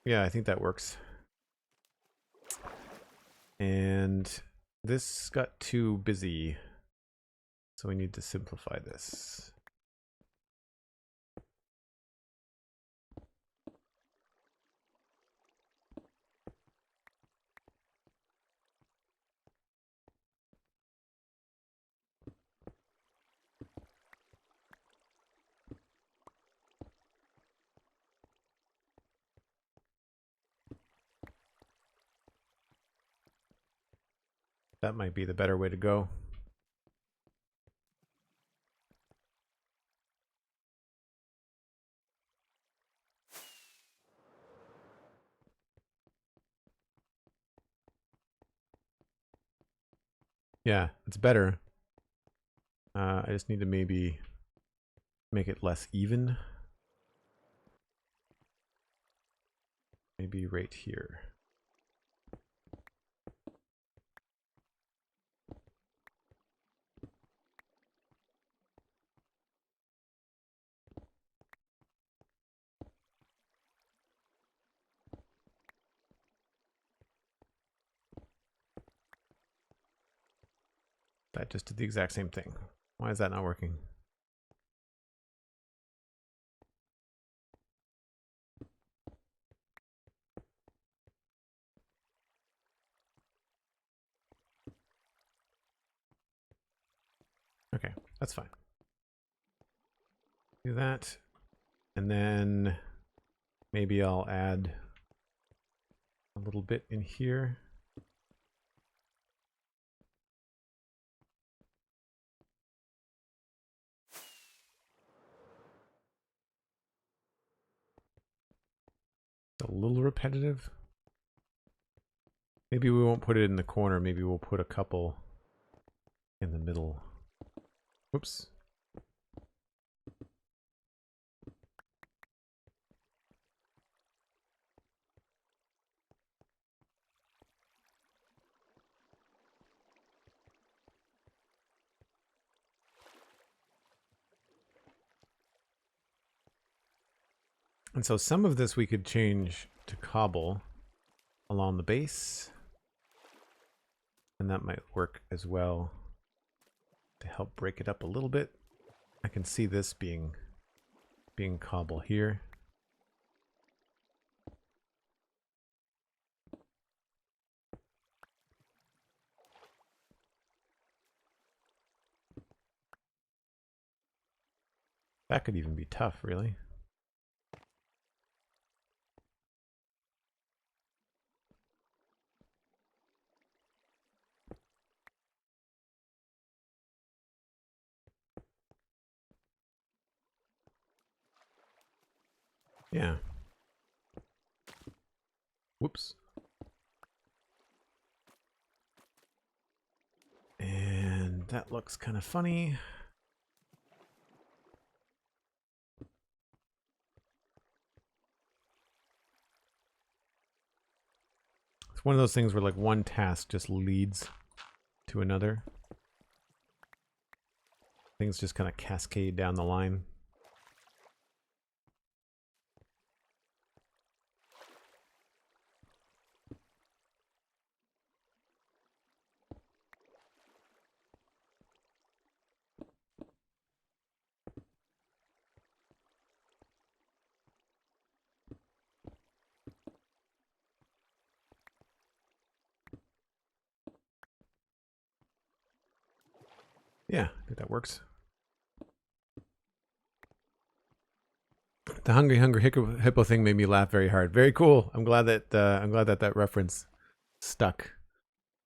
Yeah, I think that works. And this got too busy. So we need to simplify this. That might be the better way to go. Yeah, it's better. I just need to maybe make it less even. Maybe right here. That just did the exact same thing. Why is that not working? Okay, that's fine. Do that. And then maybe I'll add a little bit in here. A little repetitive. Maybe we won't put it in the corner. Maybe we'll put a couple in the middle. Whoops. And so some of this we could change to cobble along the base. And that might work as well to help break it up a little bit. I can see this being cobble here. That could even be tough, really. Yeah. Whoops. And that looks kind of funny. It's one of those things where like one task just leads to another. Things just kind of cascade down the line. Yeah, I think that works. The hungry hippo thing made me laugh very hard. Very cool. I'm glad that that reference stuck.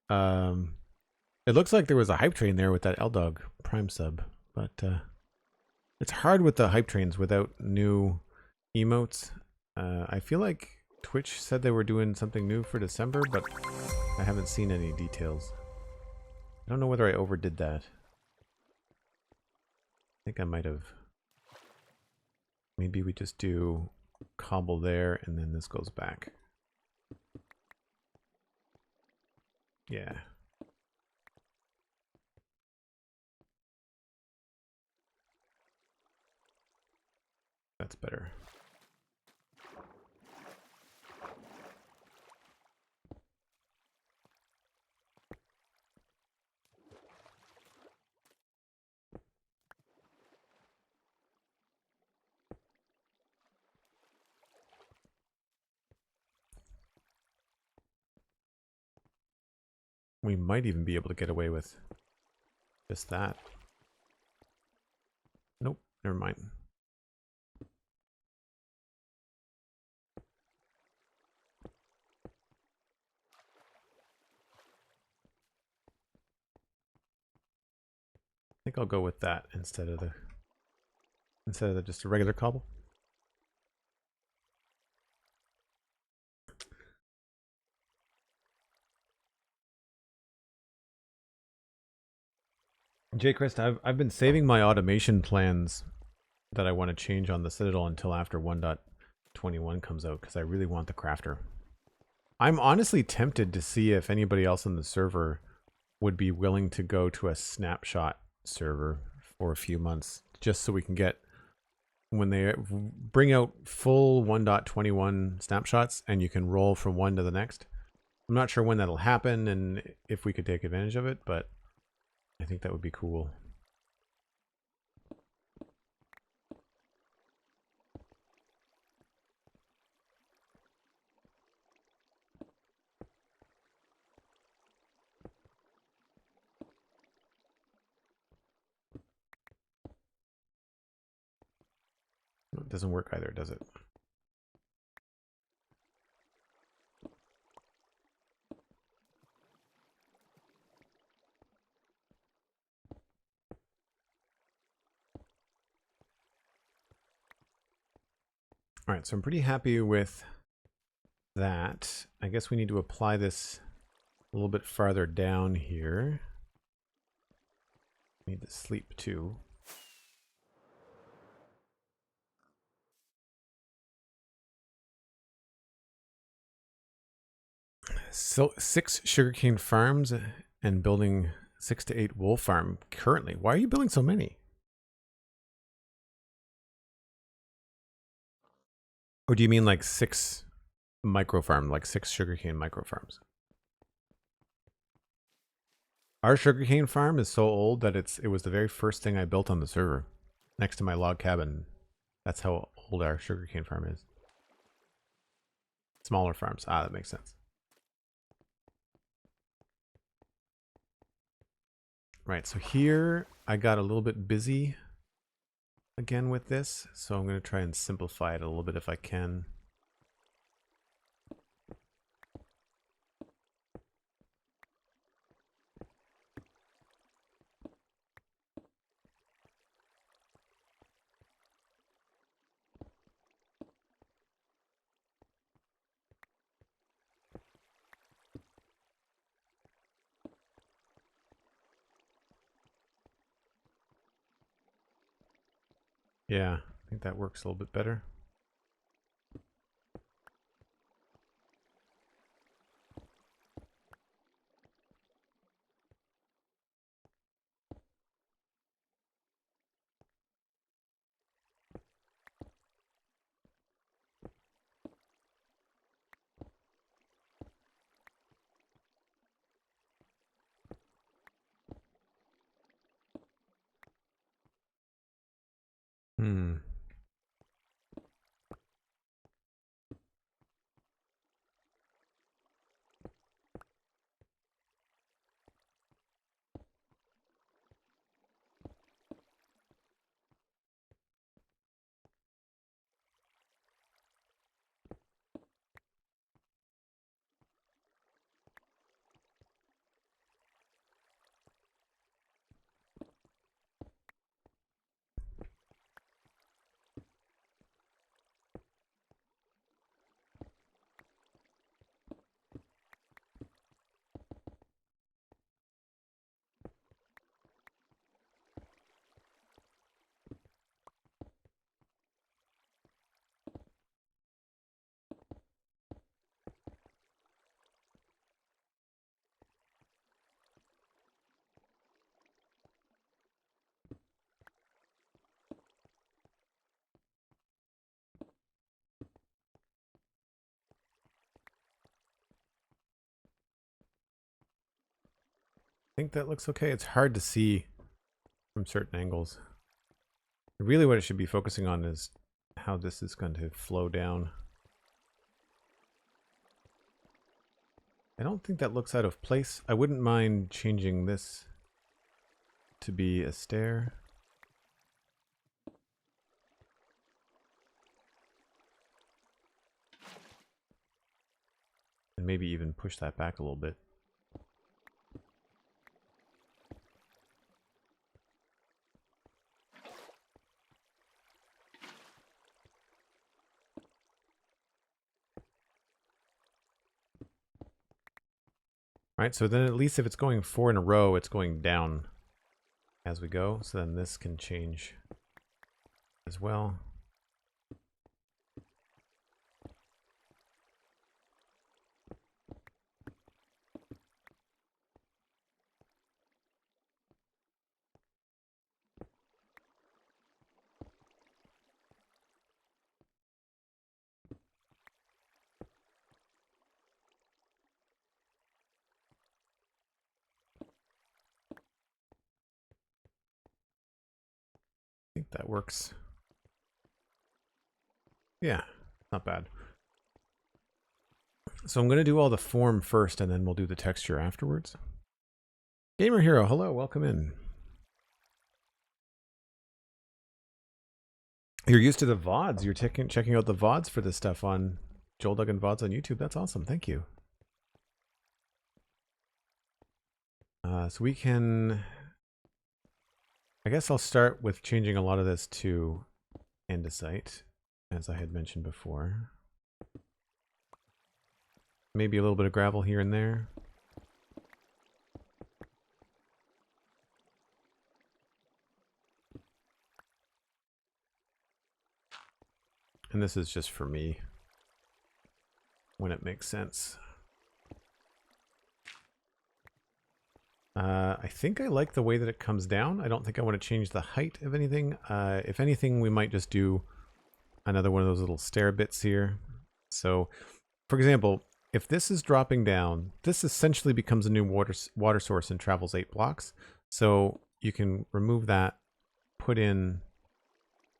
It looks like there was a hype train there with that L-Dog Prime sub, but it's hard with the hype trains without new emotes. I feel like Twitch said they were doing something new for December, but I haven't seen any details. I don't know whether I overdid that. I think I might have. Maybe we just do cobble there and then this goes back. Yeah. That's better. We might even be able to get away with just that. Nope, never mind. I think I'll go with that instead of just a regular cobble. JPrice, I've been saving my automation plans that I want to change on the Citadel until after 1.21 comes out because I really want the crafter. I'm honestly tempted to see if anybody else in the server would be willing to go to a snapshot server for a few months just so we can get, when they bring out full 1.21 snapshots and you can roll from one to the next. I'm not sure when that'll happen and if we could take advantage of it, but I think that would be cool. It doesn't work either, does it? All right, so I'm pretty happy with that. I guess we need to apply this a little bit farther down here. Need to sleep too. So 6 sugarcane farms and building 6 to 8 wool farm currently. Why are you building so many? Or do you mean like 6 micro farm, like 6 sugarcane micro farms? Our sugarcane farm is so old that it was the very first thing I built on the server, next to my log cabin. That's how old our sugarcane farm is. Smaller farms. Ah, that makes sense. Right, so here I got a little bit busy again with this, so I'm going to try and simplify it a little bit if I can. Yeah, I think that works a little bit better. Hmm. I think that looks okay. It's hard to see from certain angles. Really what it should be focusing on is how this is going to flow down. I don't think that looks out of place. I wouldn't mind changing this to be a stair. And maybe even push that back a little bit. Right, so then at least if it's going 4 in a row, it's going down as we go. So then this can change as well. I think that works. Yeah, not bad. So I'm going to do all the form first, and then we'll do the texture afterwards. Gamer Hero, hello, welcome in. You're used to the VODs. You're checking out the VODs for this stuff on Joel Duggan VODs on YouTube. That's awesome. Thank you. So we can... I guess I'll start with changing a lot of this to andesite, as I had mentioned before. Maybe a little bit of gravel here and there. And this is just for me, when it makes sense. I think I like the way that it comes down. I don't think I want to change the height of anything. If anything, we might just do another one of those little stair bits here. So, for example, if this is dropping down, this essentially becomes a new water source and travels 8 blocks. So you can remove that, put in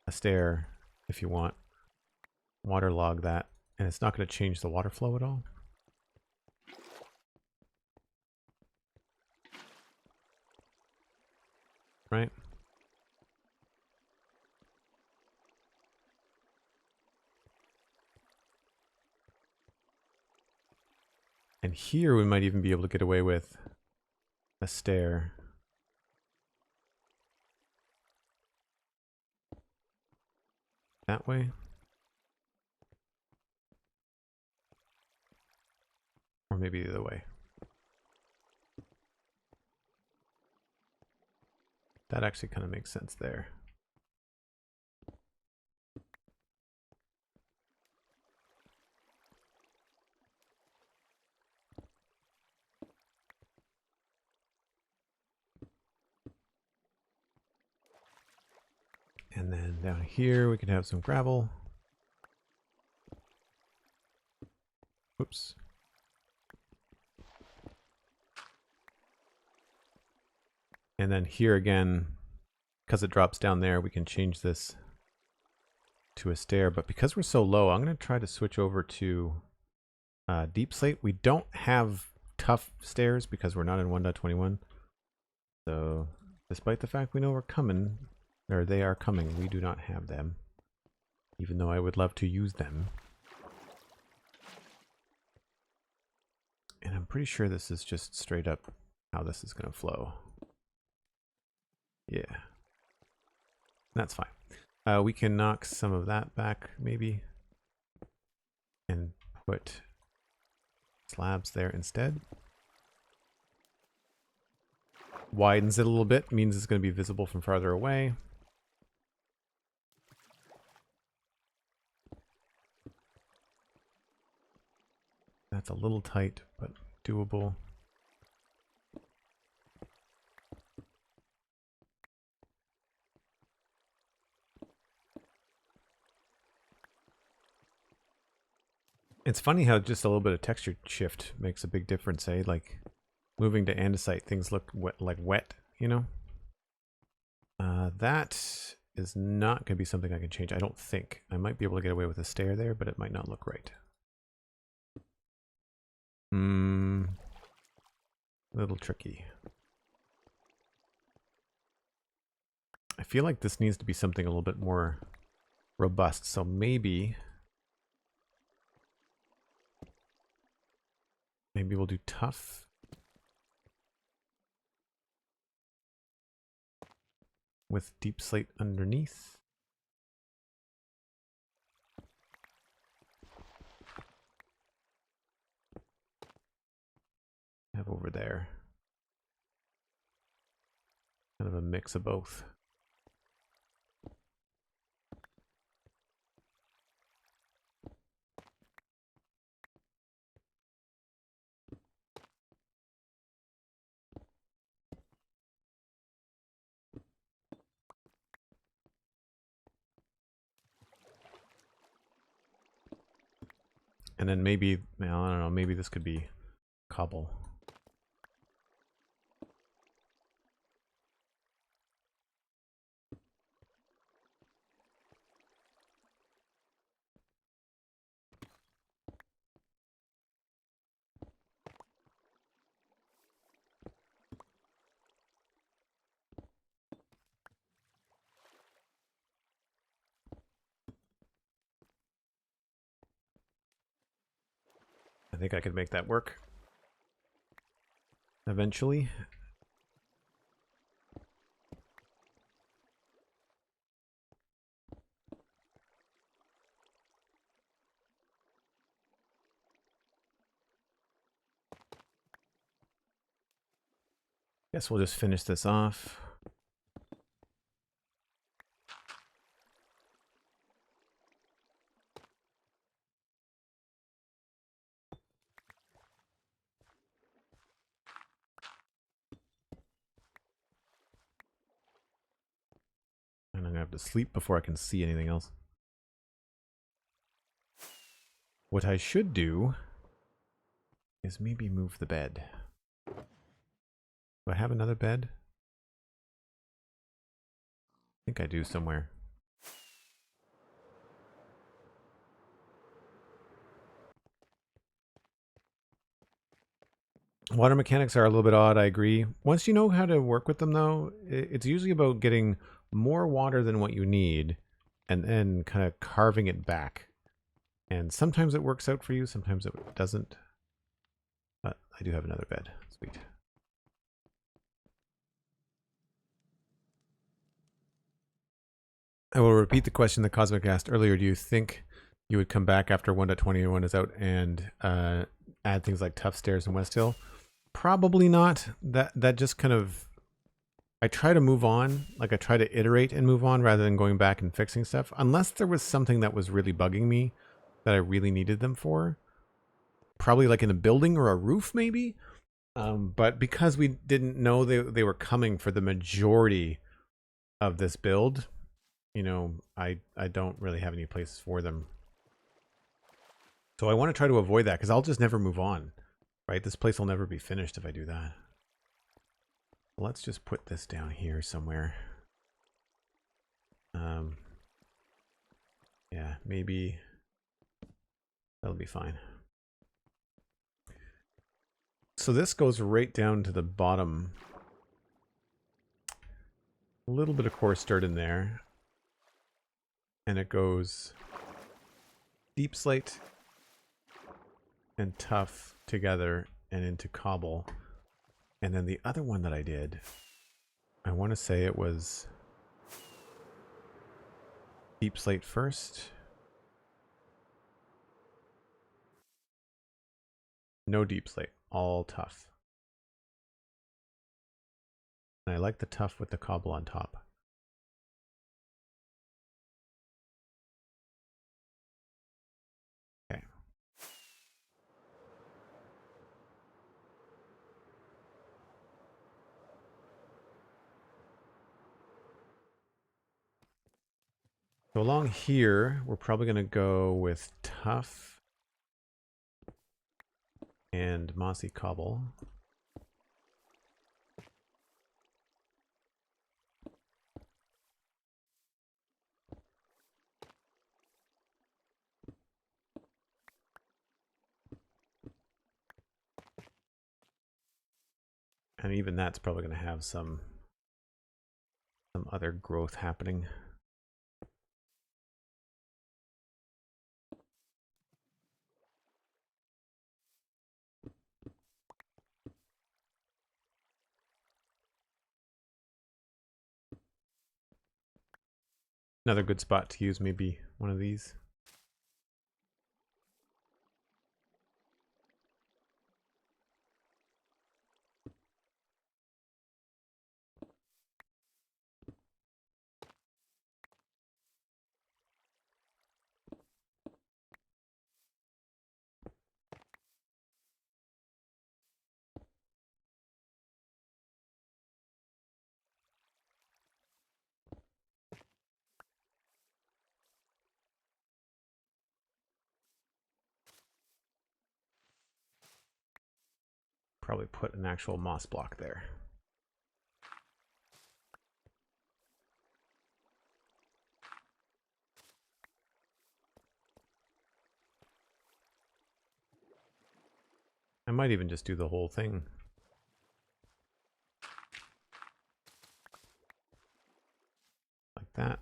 a stair if you want, waterlog that, and it's not going to change the water flow at all. Right? And here we might even be able to get away with a stair. That way. Or maybe the other way. That actually kind of makes sense there. And then down here we can have some gravel. Oops. And then here again, because it drops down there, we can change this to a stair. But because we're so low, I'm going to try to switch over to deep slate. We don't have tough stairs because we're not in 1.21. So despite the fact we know we're coming, or they are coming, we do not have them. Even though I would love to use them. And I'm pretty sure this is just straight up how this is going to flow. Yeah. That's fine. We can knock some of that back, maybe. And put slabs there instead. Widens it a little bit, means it's going to be visible from farther away. That's a little tight, but doable. It's funny how just a little bit of texture shift makes a big difference, eh? Like moving to andesite, things look wet, you know? That is not going to be something I can change, I don't think. I might be able to get away with a stair there, but it might not look right. A little tricky. I feel like this needs to be something a little bit more robust, so maybe we'll do tough. With deep slate underneath. Have over there. Kind of a mix of both. And then maybe, well, I don't know, maybe this could be cobble. I think I could make that work. Eventually. Guess we'll just finish this off. And I'm gonna have to sleep before I can see anything else. What I should do is maybe move the bed. Do I have another bed? I think I do somewhere. Water mechanics are a little bit odd, I agree. Once you know how to work with them, though, it's usually about getting more water than what you need and then kind of carving it back. And sometimes it works out for you, sometimes it doesn't. But I do have another bed. Sweet. I will repeat the question that Cosmic asked earlier. Do you think you would come back after 1.21 is out and add things like Tough Stairs and West Hill? Probably not. That just kind of, I try to move on. Like I try to iterate and move on rather than going back and fixing stuff. Unless there was something that was really bugging me that I really needed them for. Probably like in a building or a roof maybe. But because we didn't know they were coming for the majority of this build, you know, I don't really have any places for them. So I want to try to avoid that because I'll just never move on. Right? This place will never be finished if I do that. Let's just put this down here somewhere. Yeah, maybe that'll be fine. So this goes right down to the bottom. A little bit of coarse dirt in there. And it goes deep slate and tough together and into cobble. And then the other one that I did, I want to say it was deep slate first. No deep slate, all tough. And I like the tough with the cobble on top. Okay. So along here, we're probably going to go with tough and mossy cobble. And even that's probably going to have some other growth happening. Another good spot to use maybe one of these. Probably put an actual moss block there. I might even just do the whole thing. Like that.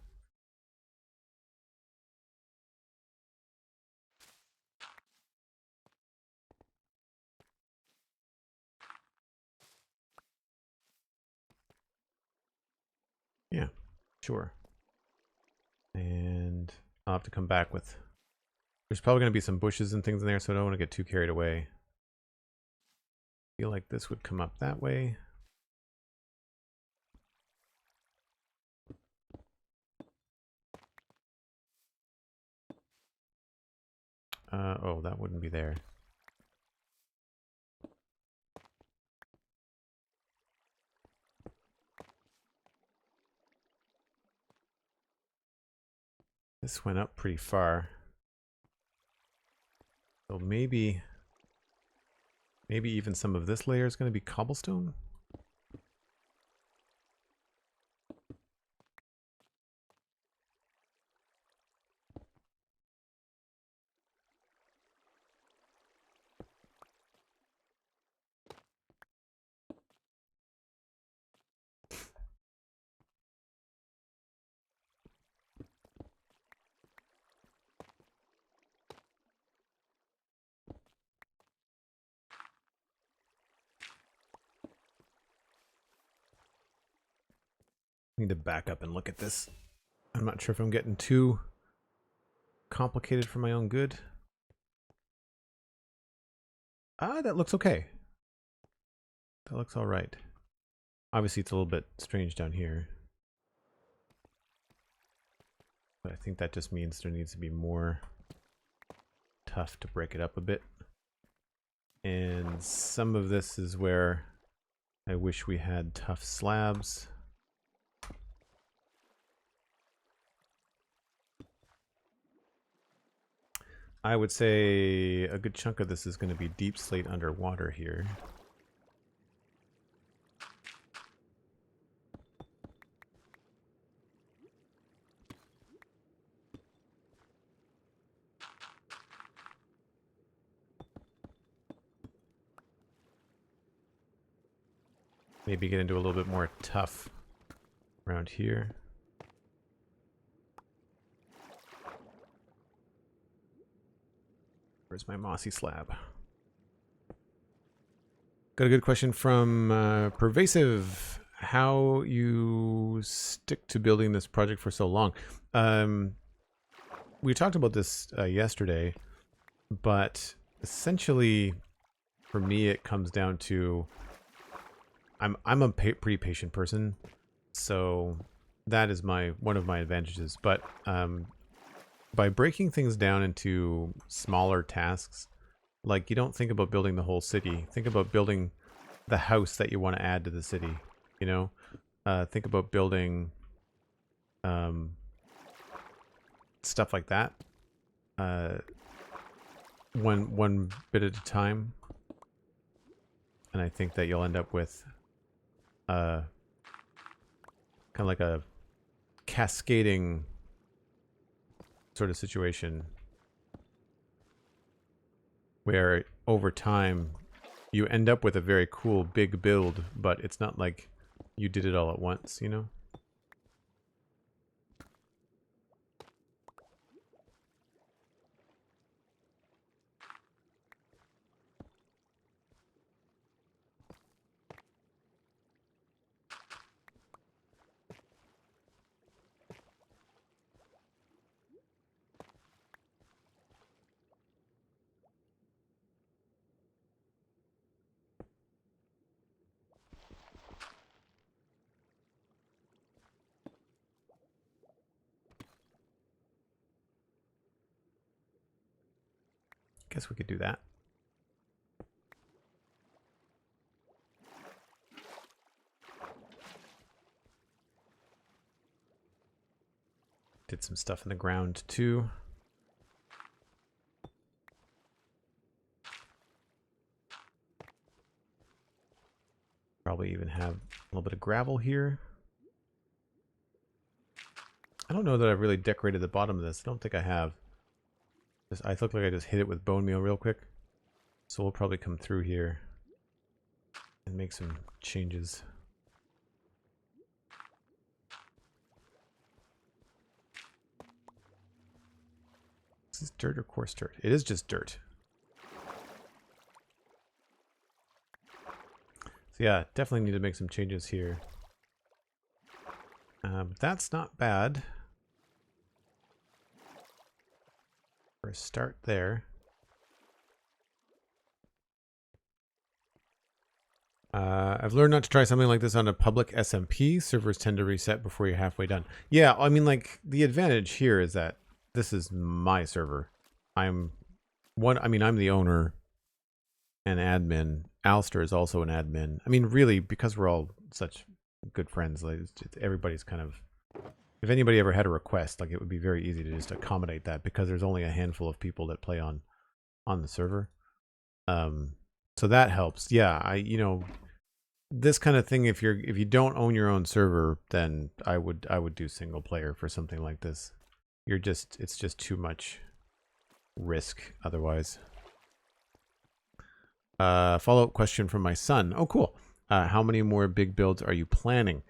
Yeah, sure. And I'll have to come back with... There's probably going to be some bushes and things in there, so I don't want to get too carried away. I feel like this would come up that way. Oh, that wouldn't be there. This went up pretty far. So maybe even some of this layer is going to be cobblestone. Need to back up and look at this. I'm not sure if I'm getting too complicated for my own good. Ah, that looks okay. That looks all right. Obviously, it's a little bit strange down here. But I think that just means there needs to be more tuff to break it up a bit. And some of this is where I wish we had tough slabs. I would say a good chunk of this is going to be deep slate underwater here. Maybe get into a little bit more tough around here. Where's my mossy slab? Got a good question from Pervasive. How you stick to building this project for so long? We talked about this yesterday, but essentially, for me, it comes down to I'm a pretty patient person, so that is one of my advantages. But by breaking things down into smaller tasks, like you don't think about building the whole city. Think about building the house that you want to add to the city. You know, think about building stuff like that. One bit at a time, and I think that you'll end up with kind of like a cascading sort of situation where over time you end up with a very cool big build, but it's not like you did it all at once, you know? Guess we could do that. Did some stuff in the ground too. Probably even have a little bit of gravel here. I don't know that I've really decorated the bottom of this. I don't think I have. I look like I just hit it with bone meal real quick. So we'll probably come through here and make some changes. Is this dirt or coarse dirt? It is just dirt. So yeah, definitely need to make some changes here. But that's not bad. For a start there. I've learned not to try something like this on a public SMP. Servers tend to reset before you're halfway done. Yeah, I mean, like, the advantage here is that this is my server. I'm the owner and admin. Alistair is also an admin. I mean, really, because we're all such good friends, like, everybody's kind of... If anybody ever had a request, like, it would be very easy to just accommodate that because there's only a handful of people that play on on the server. So that helps. Yeah, this kind of thing, if you don't own your own server, then I would do single player for something like this. It's just too much risk otherwise. Follow-up question from my son. Oh, cool. How many more big builds are you planning?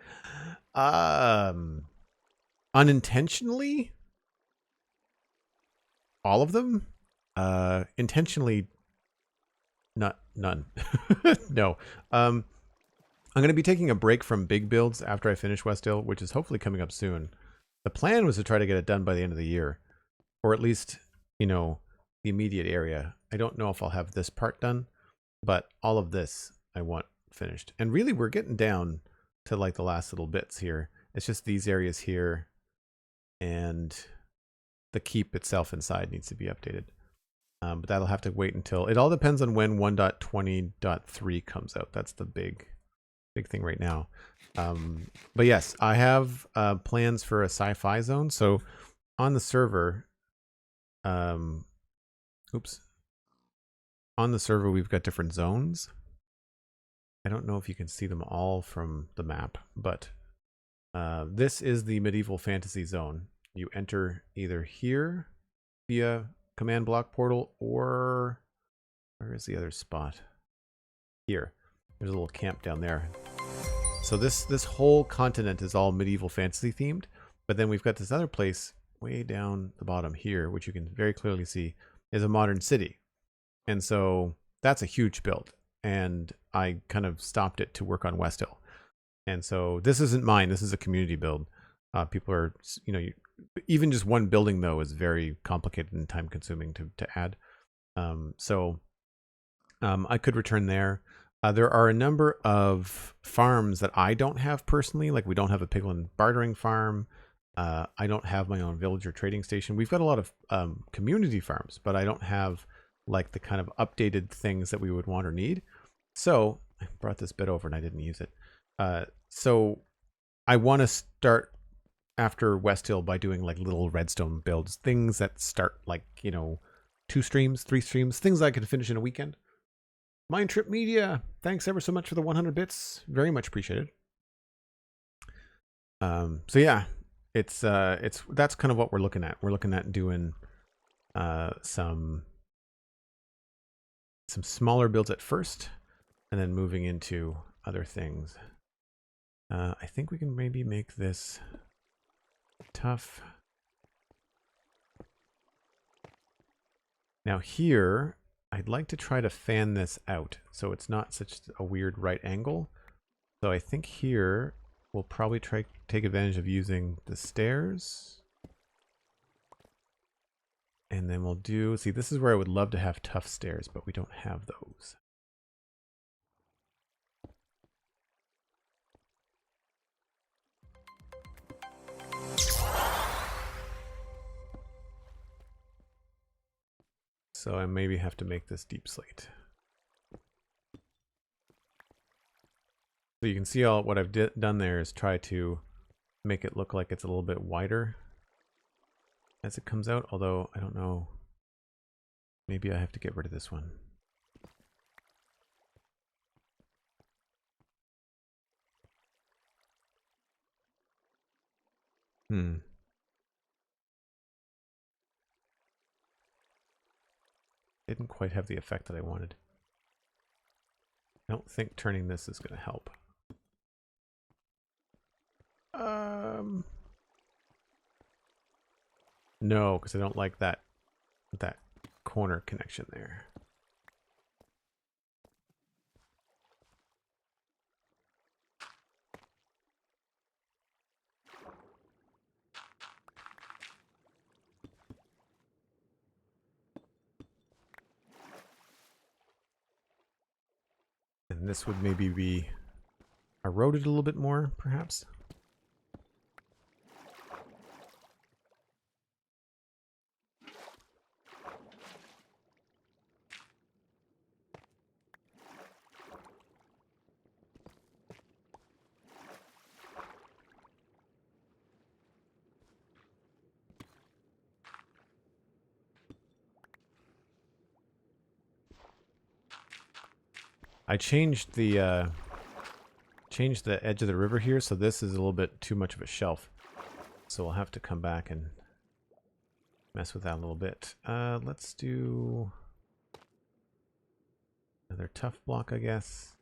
Unintentionally, all of them. Intentionally, none. No. I'm going to be taking a break from big builds after I finish Westdale, which is hopefully coming up soon. The plan was to try to get it done by the end of the year, or at least, the immediate area. I don't know if I'll have this part done, but all of this I want finished. And really, we're getting down to like the last little bits here. It's just these areas here, and the keep itself inside needs to be updated. But that'll have to wait until, it all depends on when 1.20.3 comes out. That's the big thing right now. But yes, I have plans for a sci-fi zone. So on the server, on the server, we've got different zones. I don't know if you can see them all from the map, but this is the medieval fantasy zone. You enter either here via command block portal, or where is the other spot? Here. There's a little camp down there. So this whole continent is all medieval fantasy themed, but then we've got this other place way down the bottom here, which you can very clearly see is a modern city. And so that's a huge build, and I kind of stopped it to work on Westhill. And so this isn't mine. This is a community build. People are, even just one building though is very complicated and time consuming to add. So I could return there. There are a number of farms that I don't have personally. Like, we don't have a piglin bartering farm. I don't have my own villager trading station. We've got a lot of community farms, but I don't have like the kind of updated things that we would want or need. So I brought this bit over and I didn't use it. So I want to start after Westhill by doing like little redstone builds, things that start like, 2 streams, 3 streams, things I could finish in a weekend. MindTripMedia, thanks ever so much for the 100 bits. Very much appreciated. So yeah, that's kind of what we're looking at. We're looking at doing some smaller builds at first, and then moving into other things. I think we can maybe make this tough. Now here, I'd like to try to fan this out so it's not such a weird right angle. So I think here we'll probably take advantage of using the stairs. And then we'll do, see, this is where I would love to have tough stairs, but we don't have those. So I maybe have to make this deep slate. So you can see all what I've done there is try to make it look like it's a little bit wider as it comes out, although I don't know. Maybe I have to get rid of this one. Didn't quite have the effect that I wanted. I don't think turning this is going to help. No, because I don't like that corner connection there. And this would maybe be eroded a little bit more, perhaps. I changed the edge of the river here, so this is a little bit too much of a shelf. So we'll have to come back and mess with that a little bit. Let's do another tough block, I guess.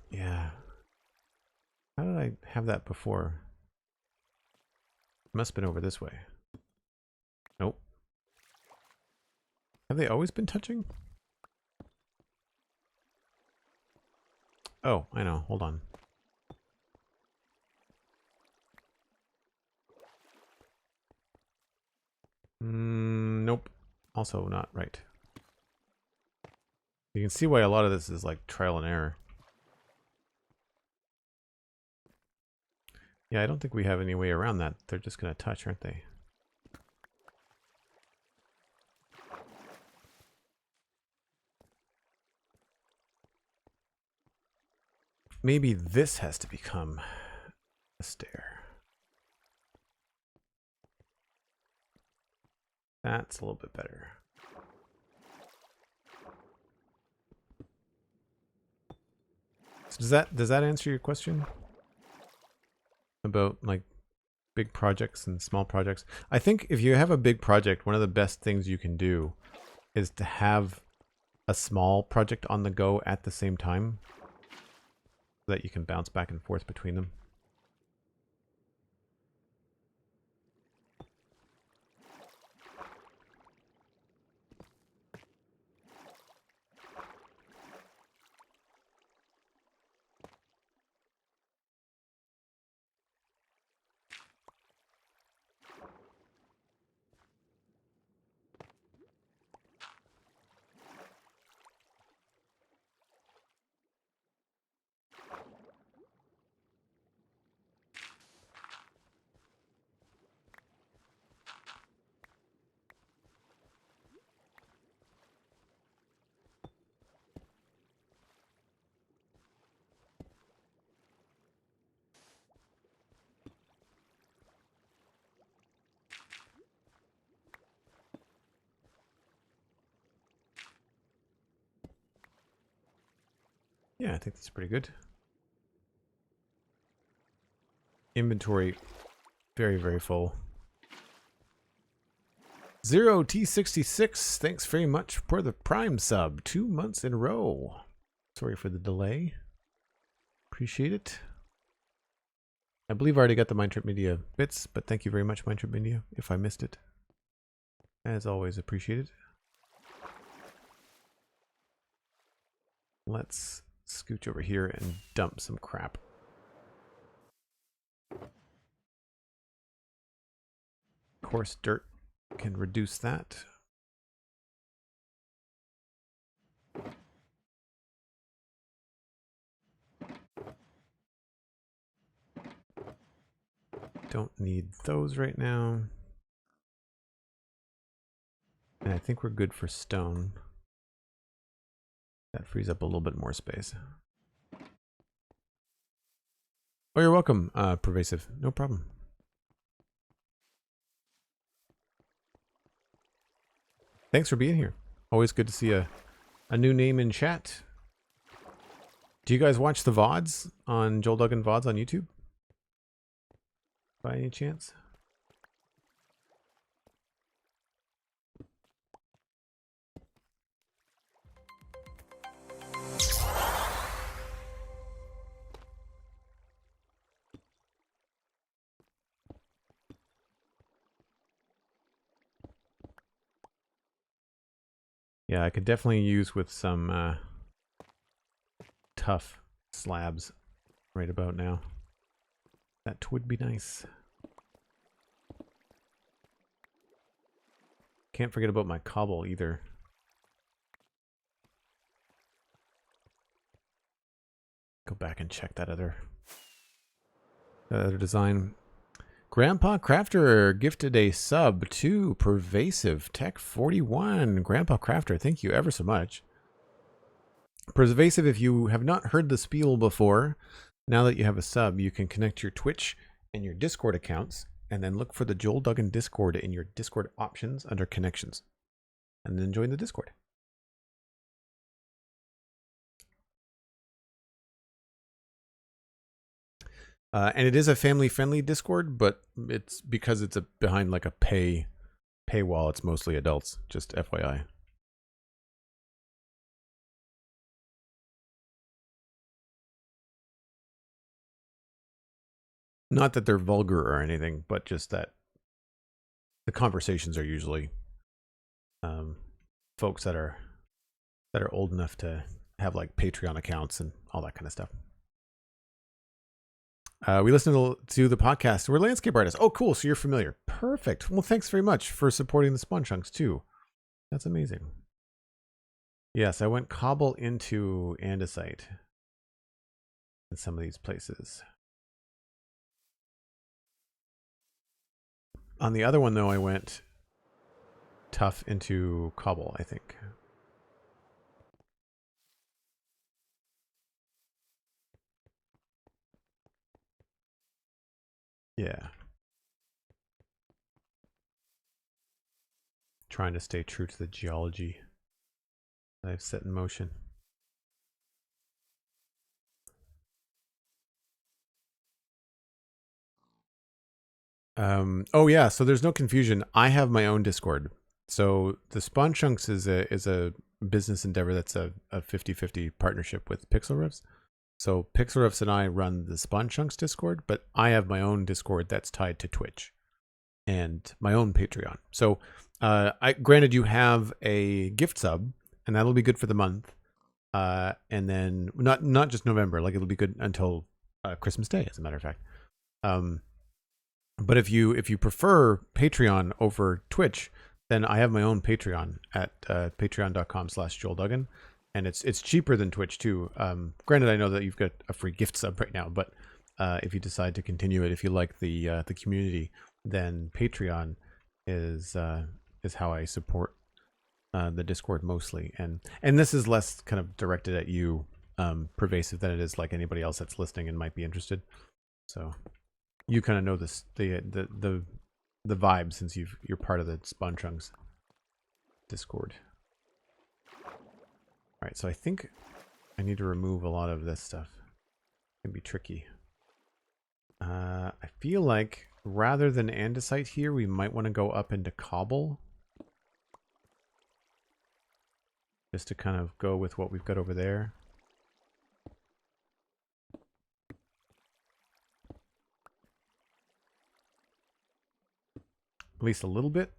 Yeah. How did I have that before? It must have been over this way. Nope. Have they always been touching? Oh, I know. Hold on. Nope. Also not right. You can see why a lot of this is like trial and error. Yeah, I don't think we have any way around that. They're just going to touch, aren't they? Maybe this has to become a stair. That's a little bit better. So does that answer your question about like big projects and small projects? I think if you have a big project, one of the best things you can do is to have a small project on the go at the same time, so that you can bounce back and forth between them. Yeah, I think that's pretty good. Inventory, very, very full. 0T66, thanks very much for the Prime sub. 2 months in a row. Sorry for the delay. Appreciate it. I believe I already got the MindTripMedia bits, but thank you very much, MindTripMedia, if I missed it. As always, appreciated. Let's scooch over here and dump some crap. Coarse dirt can reduce that. Don't need those right now. And I think we're good for stone. That frees up a little bit more space. Oh, you're welcome, Pervasive. No problem. Thanks for being here. Always good to see a new name in chat. Do you guys watch the VODs on Joel Duggan VODs on YouTube? By any chance? Yeah, I could definitely use with some tough slabs right about now. That would be nice. Can't forget about my cobble either. Go back and check that other design. GrandpaCrafter gifted a sub to Pervasive Tech 41. GrandpaCrafter, thank you ever so much. Pervasive, if you have not heard the spiel before, now that you have a sub, you can connect your Twitch and your Discord accounts, and then look for the Joel Duggan Discord in your Discord options under connections, and then join the Discord. And it is a family-friendly Discord, but it's because it's behind like a paywall. It's mostly adults. Just FYI. Not that they're vulgar or anything, but just that the conversations are usually folks that are old enough to have like Patreon accounts and all that kind of stuff. We listen to the podcast. We're landscape artists. Oh, cool. So you're familiar. Perfect. Well, thanks very much for supporting the Spawn Chunks too. That's amazing. Yes, I went cobble into andesite in some of these places. On the other one, though, I went tough into cobble, I think. Yeah. Trying to stay true to the geology that I've set in motion. Oh yeah, so there's no confusion. I have my own Discord. So the Spawn Chunks is a business endeavor that's a 50-50 partnership with Pixel Riffs. So Pixel Riffs and I run the Spawn Chunks Discord, but I have my own Discord that's tied to Twitch and my own Patreon. So granted you have a gift sub, and that'll be good for the month. And then not just November, like it'll be good until Christmas Day, as a matter of fact. But if you prefer Patreon over Twitch, then I have my own Patreon at patreon.com/JoelDuggan, and it's cheaper than Twitch too. Granted, I know that you've got a free gift sub right now, but if you decide to continue it, if you like the community, then Patreon is how I support the Discord mostly, and this is less kind of directed at you, pervasive, than it is like anybody else that's listening and might be interested. So you kind of know the vibe since you're part of the Spawn Chunks Discord. All right, so I think I need to remove a lot of this stuff. It can be tricky. I feel like rather than andesite here, we might want to go up into cobble, just to kind of go with what we've got over there. At least a little bit.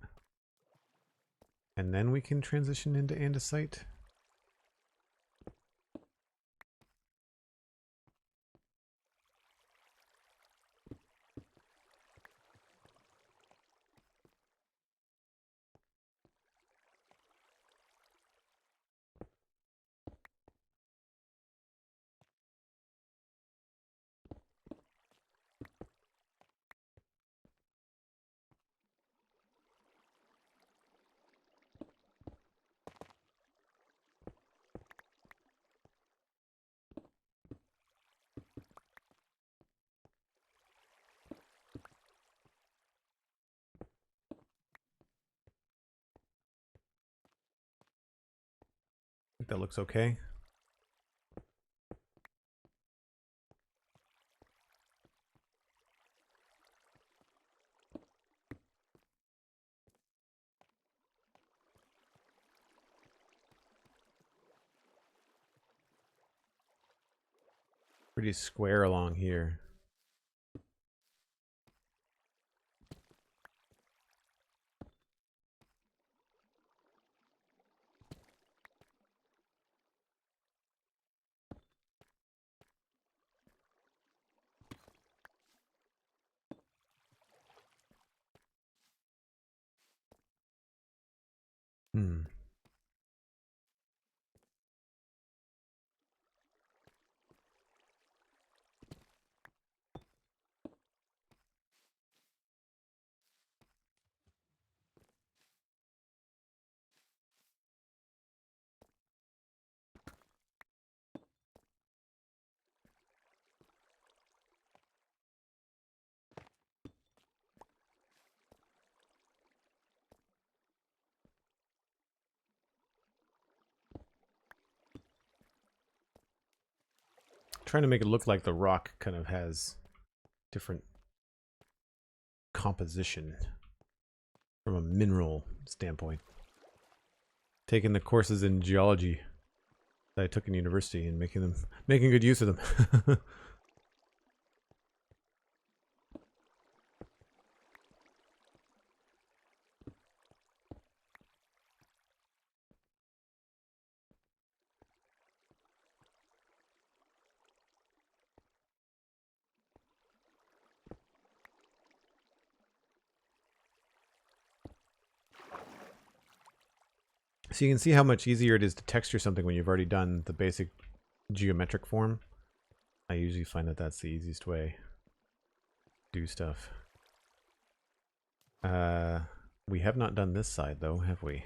And then we can transition into andesite. I think that looks okay. Pretty square along here. Hmm. trying to make it look like the rock kind of has different composition from a mineral standpoint. Taking the courses in geology that I took in university and making good use of them. So you can see how much easier it is to texture something when you've already done the basic geometric form. I usually find that that's the easiest way to do stuff. We have not done this side though, have we?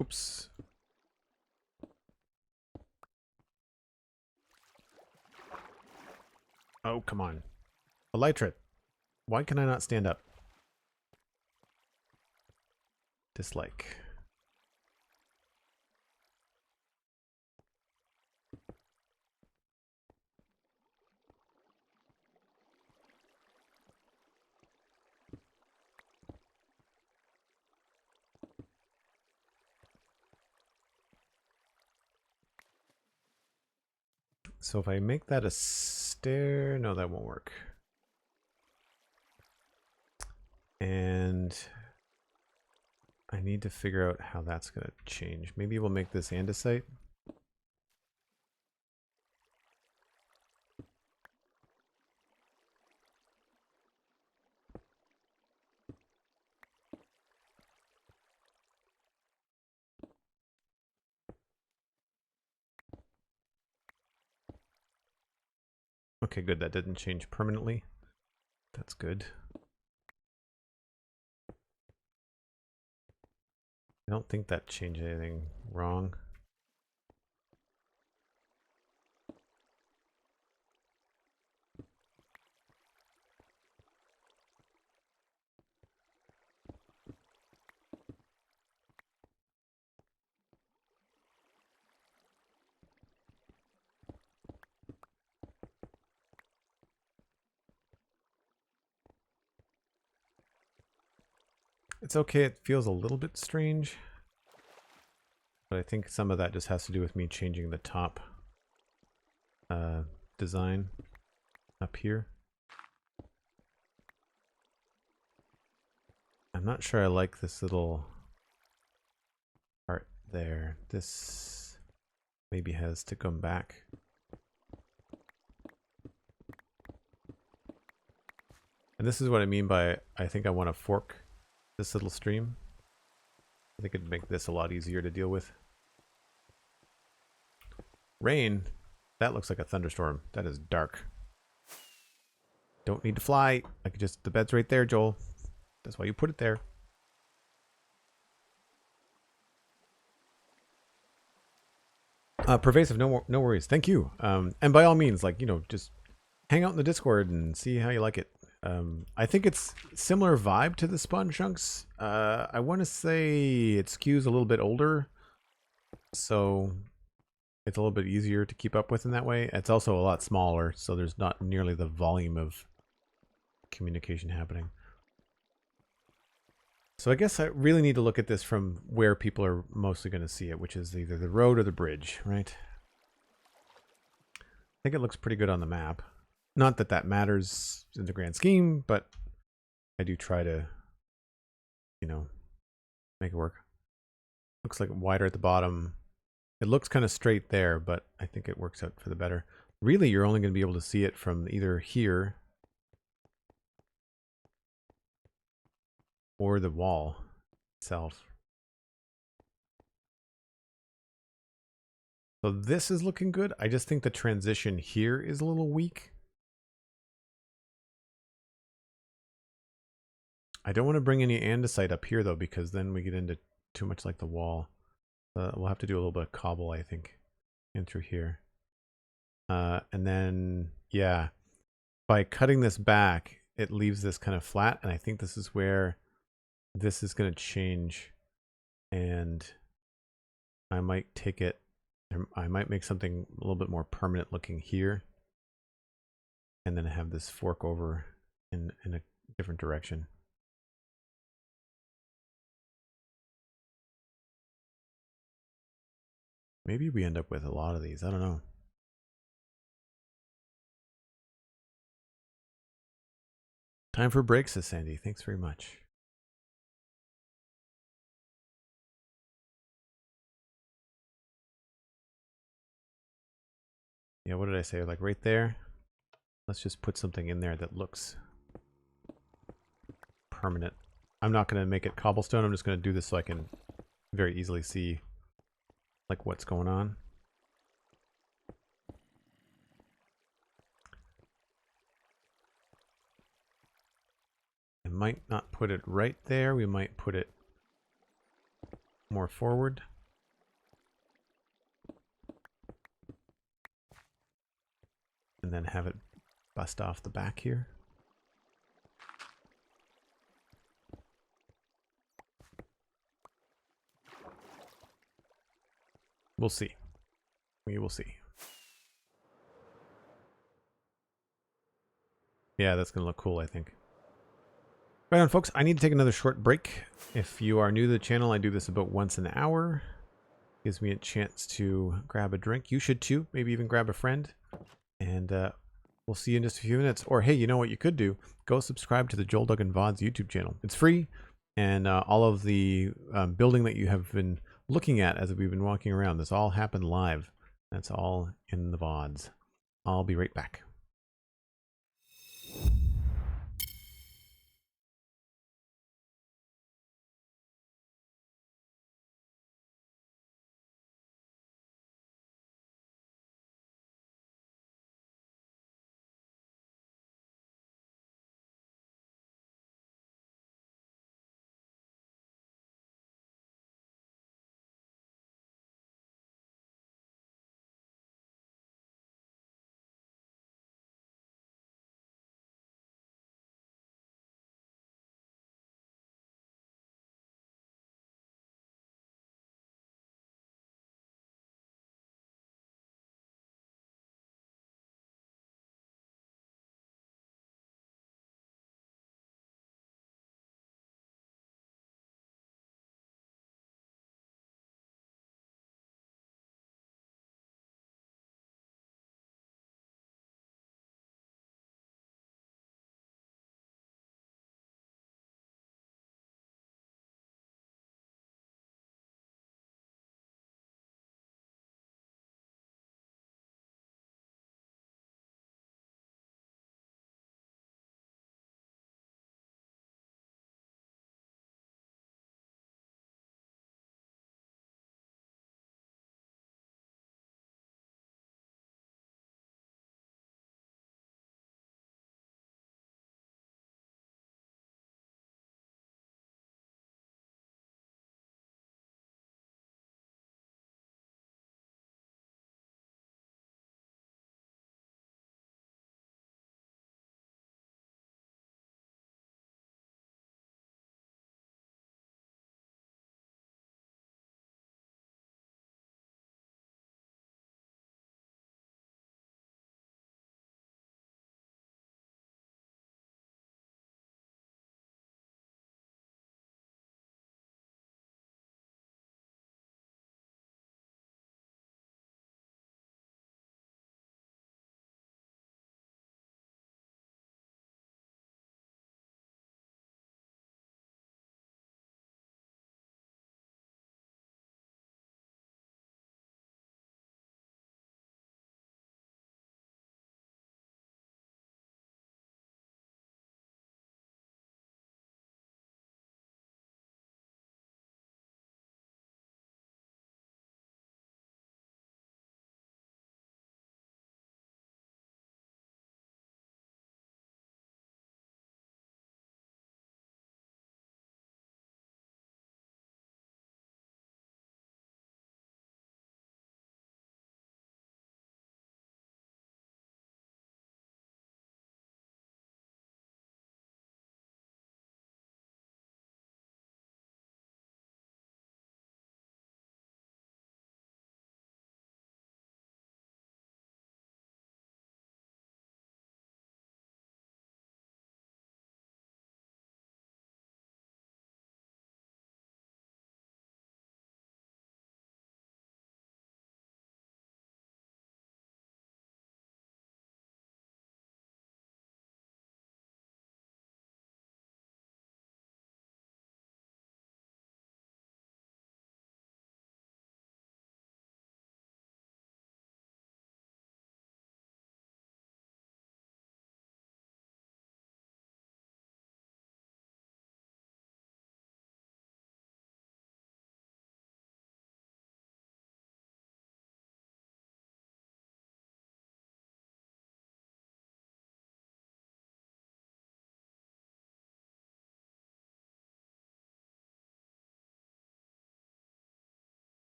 Oops. Oh, come on. Elytra, why can I not stand up? Dislike. So if I make that a stair, no, that won't work. And I need to figure out how that's going to change. Maybe we'll make this andesite. Okay, good. That didn't change permanently. That's good. I don't think that changed anything wrong. It's okay, it feels a little bit strange. But I think some of that just has to do with me changing the top design up here. I'm not sure I like this little part there. This maybe has to come back. And this is what I mean by I think I want to fork this little stream. I think it'd make this a lot easier to deal with. Rain. That looks like a thunderstorm. That is dark. Don't need to fly. I could just, the bed's right there, Joel. That's why you put it there. Pervasive, no worries. Thank you. And by all means, like, you know, just hang out in the Discord and see how you like it. I think it's similar vibe to the Sponge Chunks. I want to say it skews a little bit older, so it's a little bit easier to keep up with in that way. It's also a lot smaller, so there's not nearly the volume of communication happening. So I guess I really need to look at this from where people are mostly going to see it, which is either the road or the bridge, right? I think it looks pretty good on the map. Not that that matters in the grand scheme, but I do try to, you know, make it work. Looks like wider at the bottom. It looks kind of straight there, but I think it works out for the better. Really, you're only going to be able to see it from either here or the wall itself. So this is looking good. I just think the transition here is a little weak. I don't want to bring any andesite up here though, because then we get into too much like the wall. We'll have to do a little bit of cobble, I think, in through here. And then, yeah, by cutting this back, it leaves this kind of flat. And I think this is where this is going to change. And I might take it, I might make something a little bit more permanent looking here. And then have this fork over in a different direction. Maybe we end up with a lot of these. I don't know. Time for breaks, says Sandy. Thanks very much. Yeah, what did I say? Like right there? Let's just put something in there that looks permanent. I'm not going to make it cobblestone. I'm just going to do this so I can very easily see like what's going on. I might not put it right there. We might put it more forward. And then have it bust off the back here. We'll see. We will see. Yeah, that's going to look cool, I think. Right on, folks. I need to take another short break. If you are new to the channel, I do this about once an hour. Gives me a chance to grab a drink. You should too. Maybe even grab a friend. And we'll see you in just a few minutes. Or hey, you know what you could do? Go subscribe to the Joel Duggan VODs YouTube channel. It's free. And all of the building that you have been looking at as we've been walking around, this all happened live. That's all in the VODs. I'll be right back.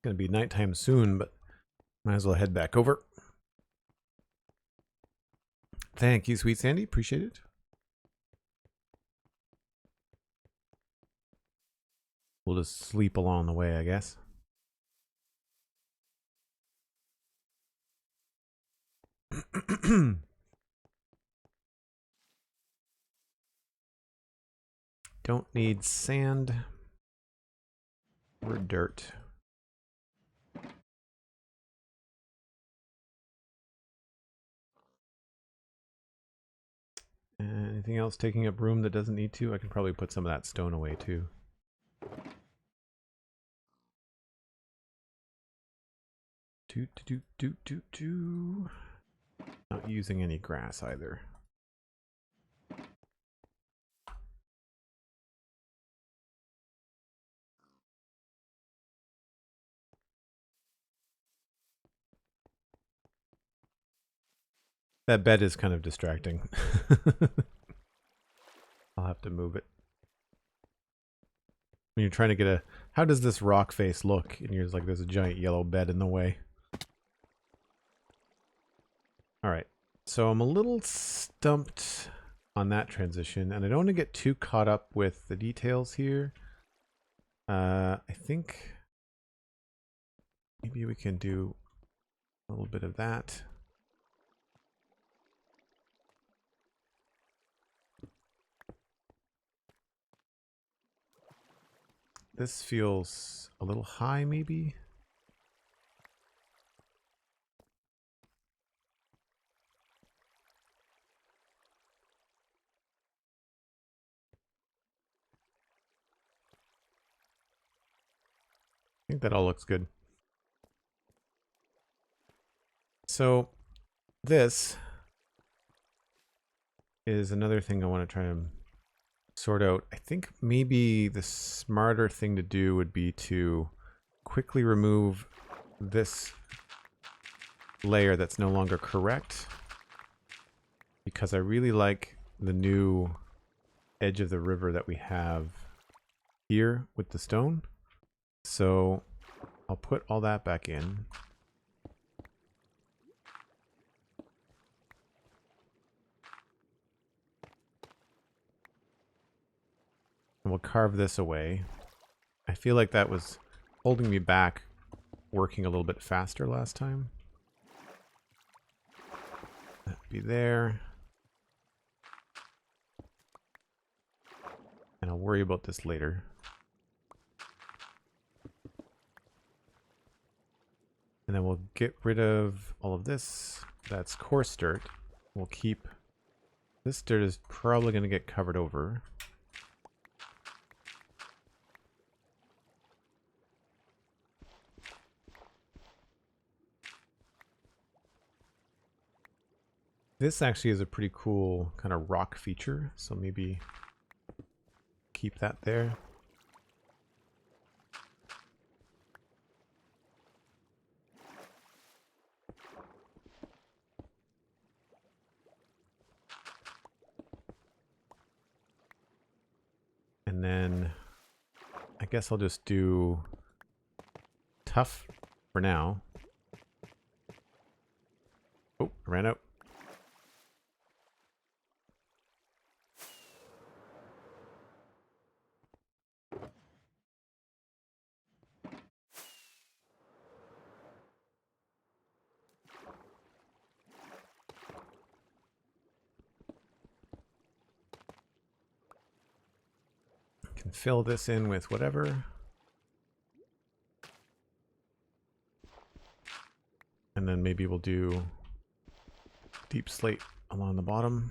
going to be nighttime soon, but might as well head back over. Thank you, SweetSandi. Appreciate it. We'll just sleep along the way, I guess. Don't need sand or dirt. Anything else taking up room that doesn't need to? I can probably put some of that stone away too. Not using any grass either. That bed is kind of distracting. I'll have to move it. When you're trying to get a... How does this rock face look? And you're just like, there's a giant yellow bed in the way. Alright. So I'm a little stumped on that transition. And I don't want to get too caught up with the details here. I think... maybe we can do a little bit of that. This feels a little high, maybe? I think that all looks good. So, this is another thing I want to try and sort out. I think maybe the smarter thing to do would be to quickly remove this layer that's no longer correct, because I really like the new edge of the river that we have here with the stone. So I'll put all that back in. And we'll carve this away. I feel like that was holding me back working a little bit faster last time. That'd be there. And I'll worry about this later. And then we'll get rid of all of this. That's coarse dirt. We'll keep... This dirt is probably going to get covered over. This actually is a pretty cool kind of rock feature, so maybe keep that there. And then I guess I'll just do tough for now. Oh, I ran out. Can fill this in with whatever. And then maybe we'll do deep slate along the bottom.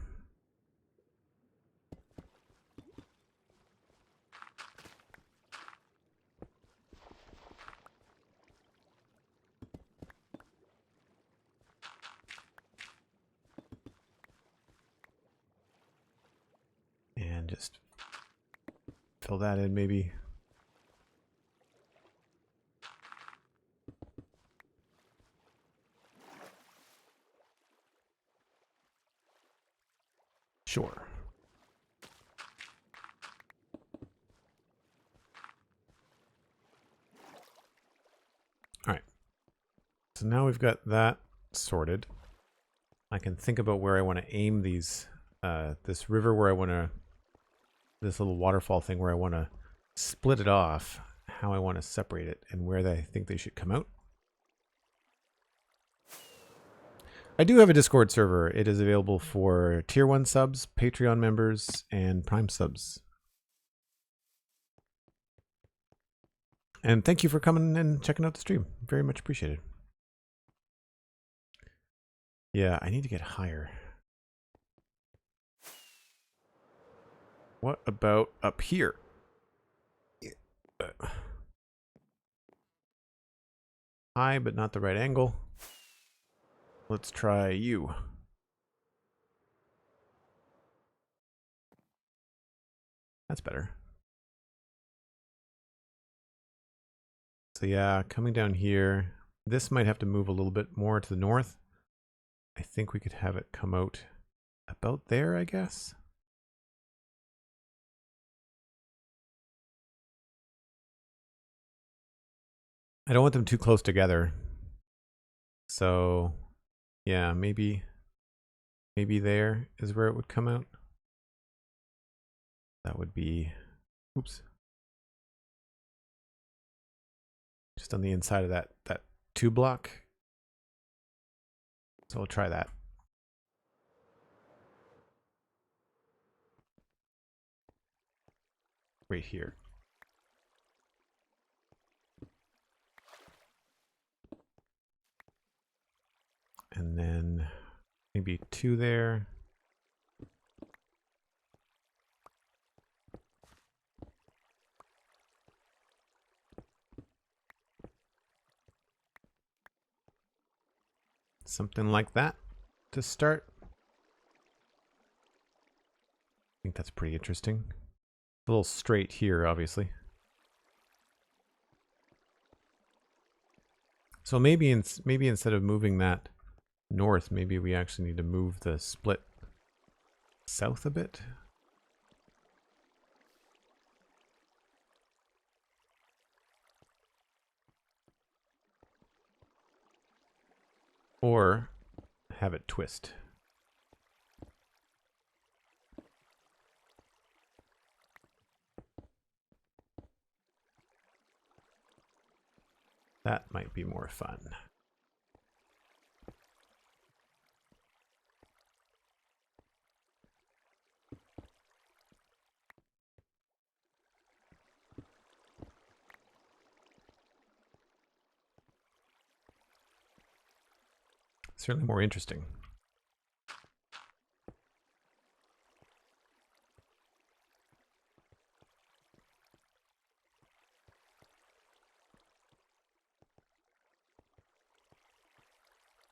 And just fill that in maybe. Sure. So now we've got that sorted. I can think about where I want to aim these, this river where I want to, this little waterfall thing where I want to split it off, how I want to separate it, and where I think they should come out. I do have a Discord server. It is available for Tier 1 subs, Patreon members, and Prime subs. And thank you for coming and checking out the stream. Very much appreciated. Yeah, I need to get higher. What about up here? High, but not the right angle. Let's try you. That's better. So yeah, coming down here, this might have to move a little bit more to the north. I think we could have it come out about there, I guess. I don't want them too close together. So yeah, maybe there is where it would come out. That would be, oops. Just on the inside of that 2 block. So we'll try that. Right here. And then maybe 2 there. Something like that to start. I think that's pretty interesting. A little straight here, obviously. So maybe instead of moving that north, maybe we actually need to move the split south a bit. Or have it twist. That might be more fun. Certainly more interesting.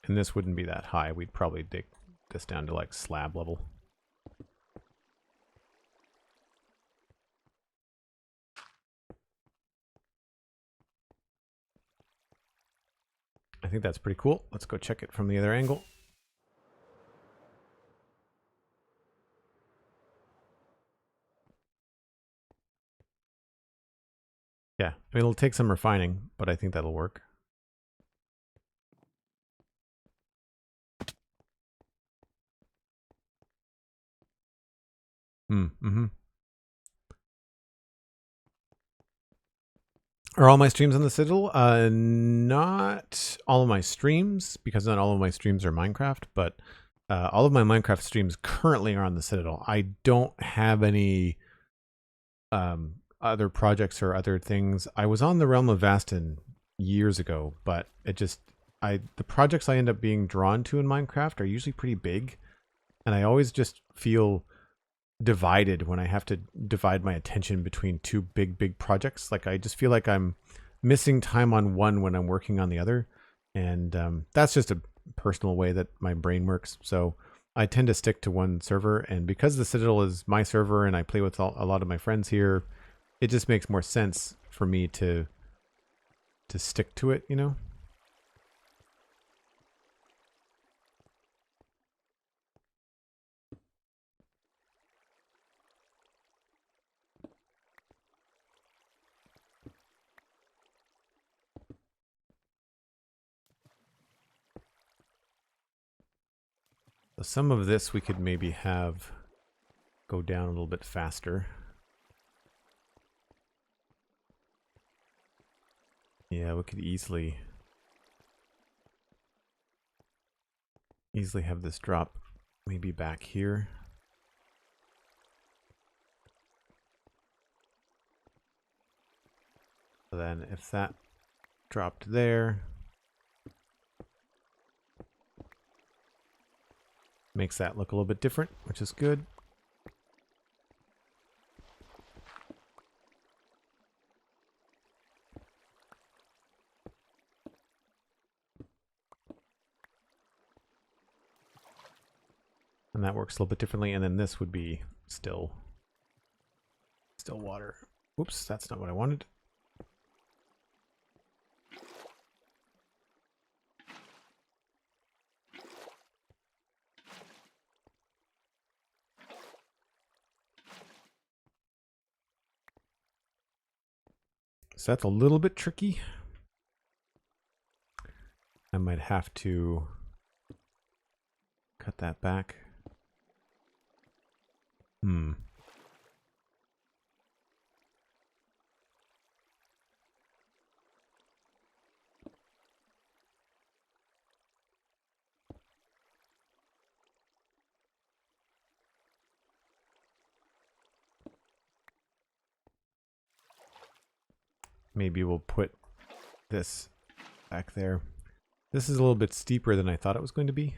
And this wouldn't be that high. We'd probably dig this down to like slab level. I think that's pretty cool. Let's go check it from the other angle. Yeah, I mean, it'll take some refining, but I think that'll work. Mm-hmm. Are all my streams on the Citadel? Not all of my streams, because not all of my streams are Minecraft, but all of my Minecraft streams currently are on the Citadel. I don't have any other projects or other things. I was on the Realm of Vastin years ago, but it just, the projects I end up being drawn to in Minecraft are usually pretty big, and I always just feel divided when I have to divide my attention between 2 big projects. Like I just feel like I'm missing time on one when I'm working on the other, and that's just a personal way that my brain works. So I tend to stick to one server, and because the Citadel is my server and I play with a lot of my friends here, it just makes more sense for me to stick to it, you know? So some of this we could maybe have go down a little bit faster. Yeah, we could easily have this drop maybe back here. So then if that dropped there, makes that look a little bit different, which is good. And that works a little bit differently. And then this would be still water. Oops, that's not what I wanted. So that's a little bit tricky. I might have to cut that back. Maybe we'll put this back there. This is a little bit steeper than I thought it was going to be.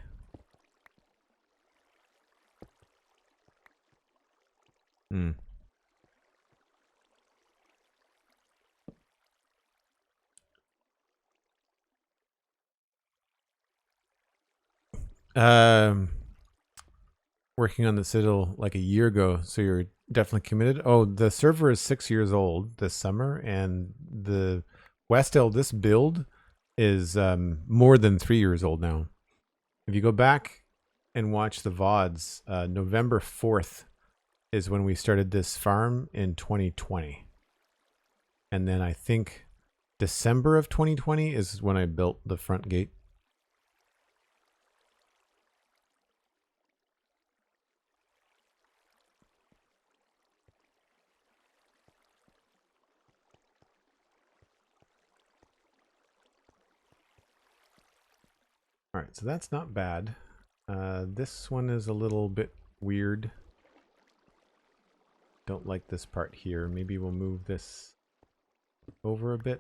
Working on the Citadel like a year ago, so you're definitely committed. Oh, the server is 6 years old this summer, and the Westel, this build is more than 3 years old now. If you go back and watch the VODs, November 4th is when we started this farm in 2020. And then I think December of 2020 is when I built the front gate. All right, so that's not bad. This one is a little bit weird. Don't like this part here. Maybe we'll move this over a bit.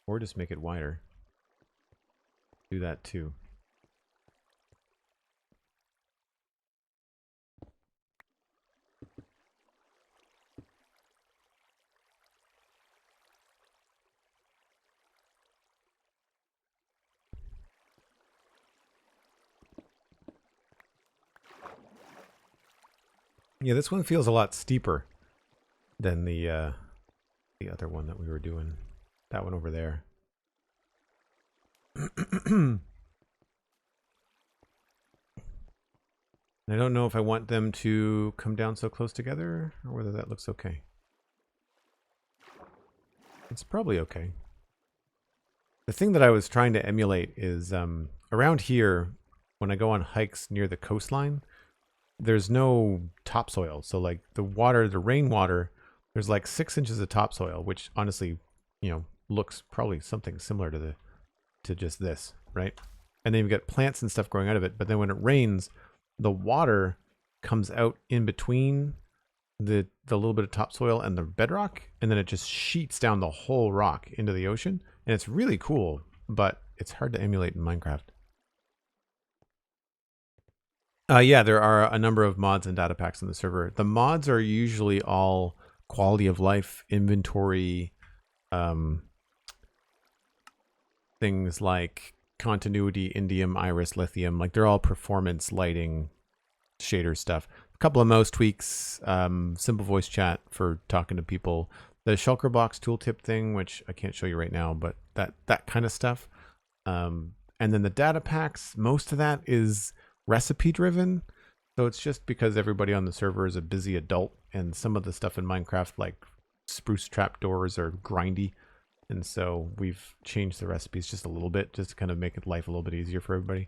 Or just make it wider. Do that too. Yeah, this one feels a lot steeper than the other one that we were doing. That one over there. I don't know if I want them to come down so close together or whether that looks okay. It's probably okay. The thing that I was trying to emulate is around here, when I go on hikes near the coastline, there's no topsoil. So like the water, the rainwater, there's like 6 inches of topsoil, which honestly, you know, looks probably something similar to just this, right? And then you've got plants and stuff growing out of it. But then when it rains, the water comes out in between the little bit of topsoil and the bedrock, and then it just sheets down the whole rock into the ocean. And it's really cool, but it's hard to emulate in Minecraft. Yeah, there are a number of mods and data packs on the server. The mods are usually all quality of life, inventory, things like continuity, indium, iris, lithium. Like they're all performance, lighting, shader stuff. A couple of mouse tweaks, simple voice chat for talking to people. The shulker box tooltip thing, which I can't show you right now, but that kind of stuff. And then the data packs, most of that is recipe driven. So it's just because everybody on the server is a busy adult, and some of the stuff in Minecraft like spruce trapdoors are grindy. And so we've changed the recipes just a little bit, just to kind of make life a little bit easier for everybody.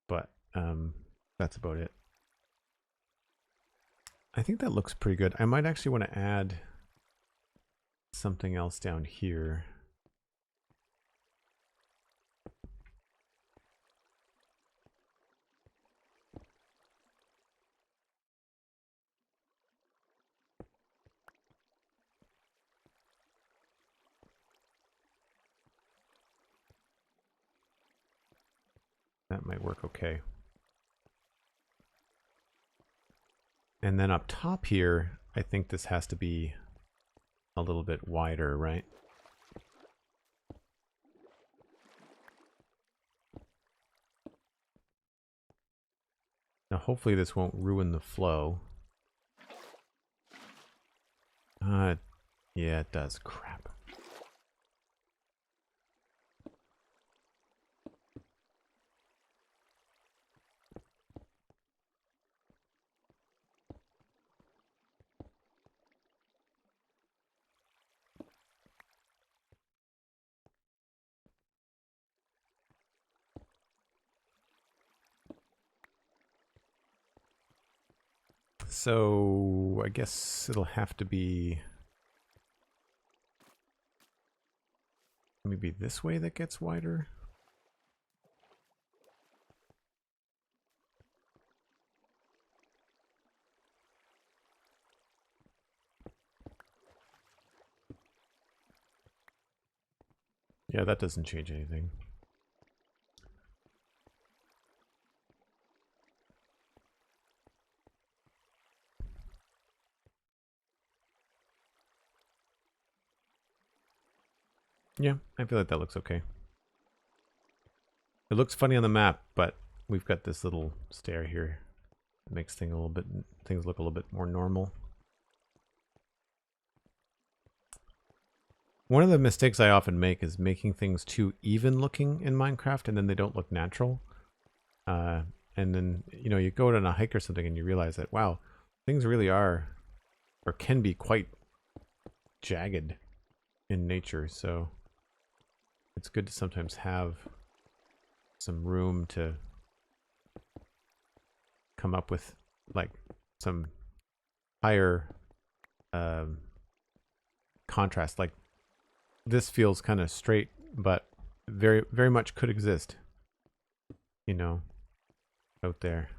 But that's about it. I think that looks pretty good. I might actually want to add something else down here. That might work okay. And then up top here, I think this has to be a little bit wider, right? Now hopefully this won't ruin the flow. Yeah, it does. Crap. So I guess it'll have to be maybe this way that gets wider. Yeah, that doesn't change anything. Yeah, I feel like that looks okay. It looks funny on the map, but we've got this little stair here. It makes things look a little bit more normal. One of the mistakes I often make is making things too even looking in Minecraft, and then they don't look natural. And then, you know, you go on a hike or something and you realize that, wow, things really are, or can be quite jagged in nature. So it's good to sometimes have some room to come up with like some higher contrast. Like this feels kind of straight, but very, very much could exist, you know, out there.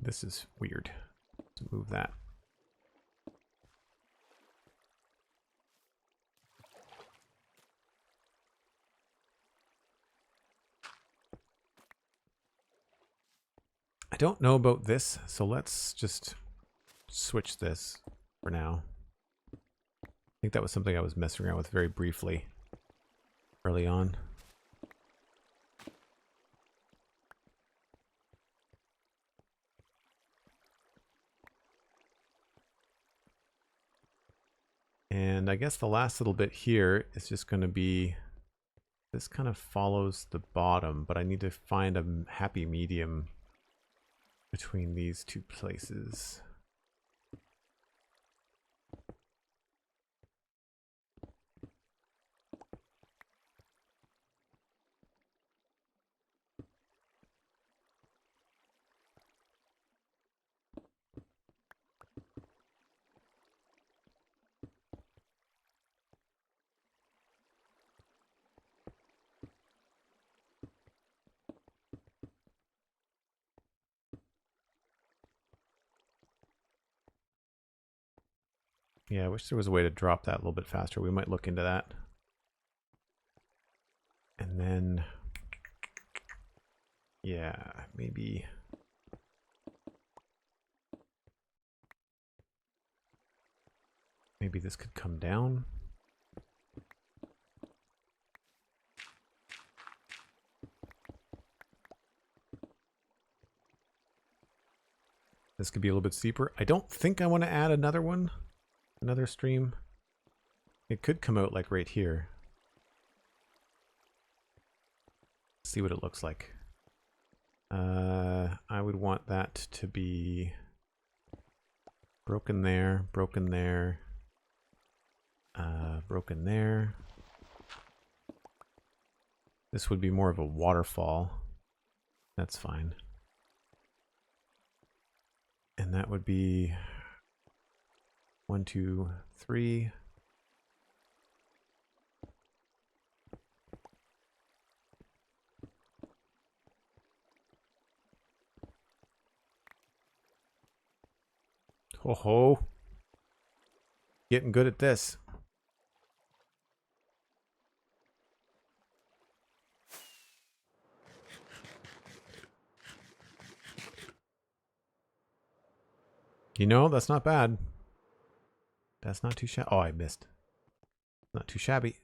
This is weird. Let's move that. I don't know about this, so let's just switch this for now. I think that was something I was messing around with very briefly early on. And I guess the last little bit here is just going to be, this kind of follows the bottom, but I need to find a happy medium between these two places. Yeah, I wish there was a way to drop that a little bit faster. We might look into that. And then, yeah, maybe this could come down. This could be a little bit steeper. I don't think I want to add another one, another stream. It could come out like right here. See what it looks like. I would want that to be Broken there, broken there, broken there. This would be more of a waterfall. That's fine. And that would be 1, 2, 3. Ho ho. Getting good at this. You know, that's not bad. That's not too shabby. Oh, I missed. Not too shabby.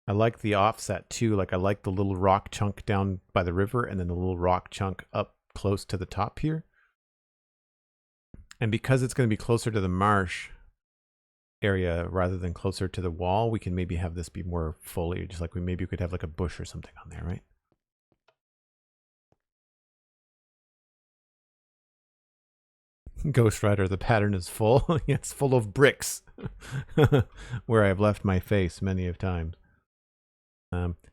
I like the offset too. Like I like the little rock chunk down by the river and then the little rock chunk up close to the top here. And because it's going to be closer to the marsh area rather than closer to the wall, we can maybe have this be more foliage. Like maybe we could have like a bush or something on there, right? Ghost Rider, the pattern is full. It's full of bricks where I've left my face many of times.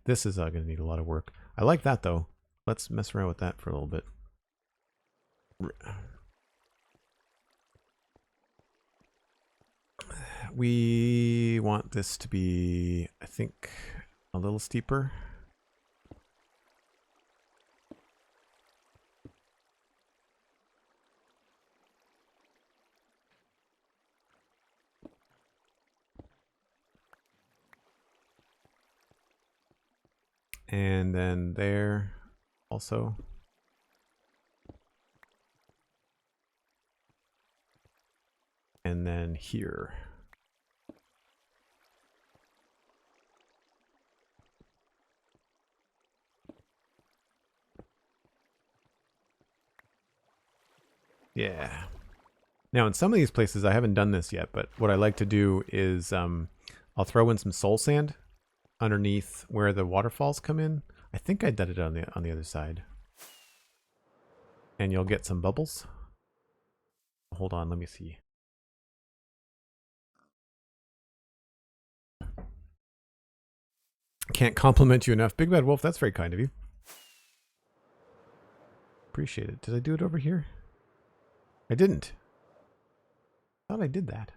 This is going to need a lot of work. I like that though. Let's mess around with that for a little bit. We want this to be, I think, a little steeper. And then there also. And then here. Yeah. Now in some of these places I haven't done this yet, but what I like to do is I'll throw in some soul sand underneath where the waterfalls come in. I think I did it on the other side. And you'll get some bubbles. Hold on, let me see. Can't compliment you enough. Big Bad Wolf, that's very kind of you. Appreciate it. Did I do it over here? I didn't. I thought I did that.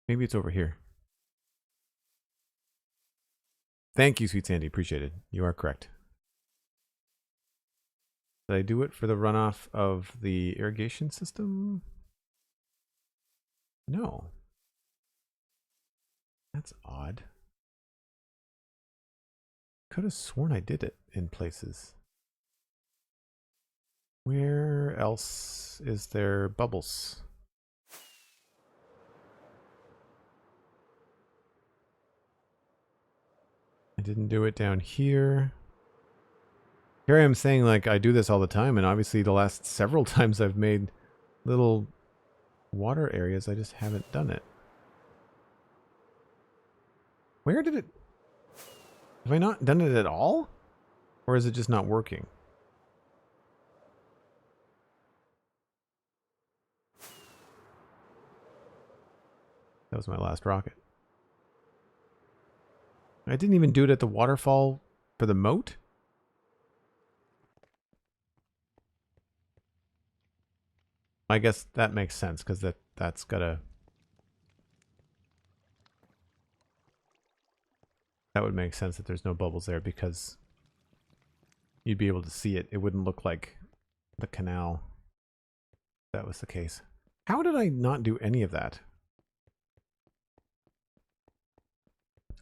Maybe it's over here. Thank you, SweetSandi. Appreciate it. You are correct. Did I do it for the runoff of the irrigation system? No. That's odd. Could have sworn I did it in places. Where else is there bubbles? I didn't do it down here. Here I am saying like I do this all the time, and obviously the last several times I've made little water areas, I just haven't done it. Where did it... Have I not done it at all? Or is it just not working? That was my last rocket. I didn't even do it at the waterfall for the moat? I guess that makes sense, because that's gotta... That would make sense that there's no bubbles there, because you'd be able to see it. It wouldn't look like the canal if that was the case. How did I not do any of that?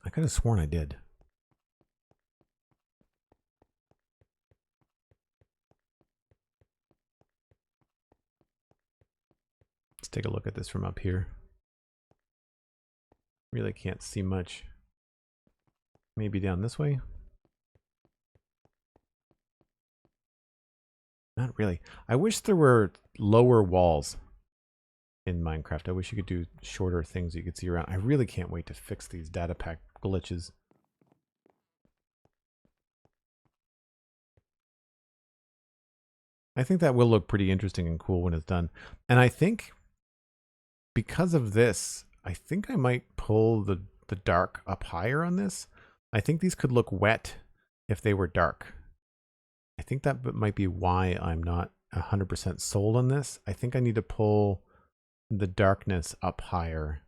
I could have sworn I did. Let's take a look at this from up here. Really can't see much. Maybe down this way? Not really. I wish there were lower walls in Minecraft. I wish you could do shorter things you could see around. I really can't wait to fix these data pack glitches. I think that will look pretty interesting and cool when it's done. And I think because of this, I think I might pull the dark up higher on this. I think these could look wet if they were dark. I think that might be why I'm not 100% sold on this. I think I need to pull the darkness up higher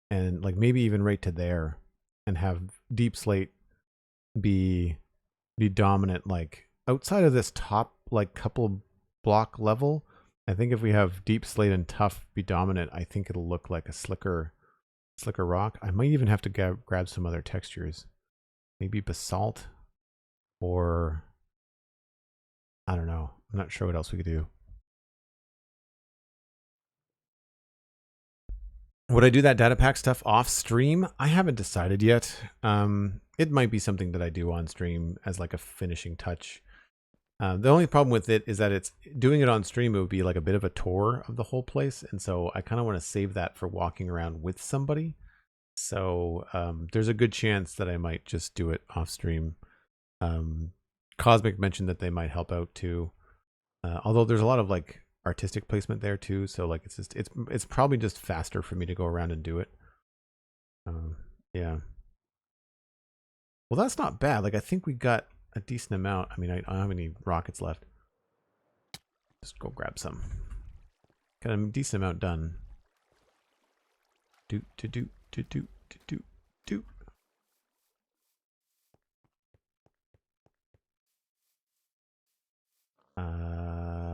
and like maybe even right to there and have deep slate be dominant, like outside of this top like couple block level. I think if we have deep slate and tough be dominant, I think it'll look like a slicker rock. I might even have to grab some other textures, maybe basalt, or I don't know. I'm not sure what else we could do. Would I do that data pack stuff off stream? I haven't decided yet. It might be something that I do on stream as like a finishing touch. The only problem with it is that it's doing it on stream. It would be like a bit of a tour of the whole place. And so I kind of want to save that for walking around with somebody. So there's a good chance that I might just do it off stream. Cosmic mentioned that they might help out too. Although there's a lot of like artistic placement there too. So like it's probably just faster for me to go around and do it. Yeah. Well, that's not bad. Like I think we got a decent amount. I mean, I don't have any rockets left. Just go grab some. Got a decent amount done. Do.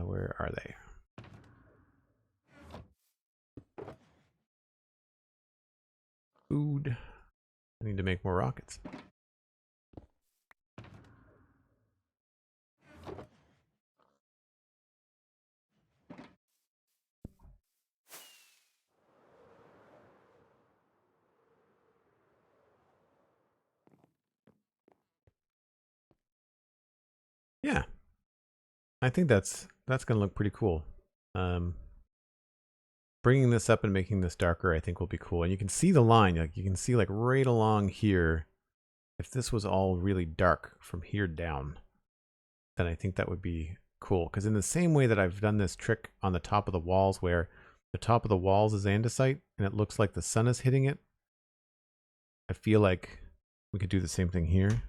Where are they? Food. I need to make more rockets. Yeah, I think that's gonna look pretty cool. Bringing this up and making this darker, I think will be cool. And you can see the line, like you can see like right along here. If this was all really dark from here down, then I think that would be cool. Because in the same way that I've done this trick on the top of the walls, where the top of the walls is andesite and it looks like the sun is hitting it, I feel like we could do the same thing here,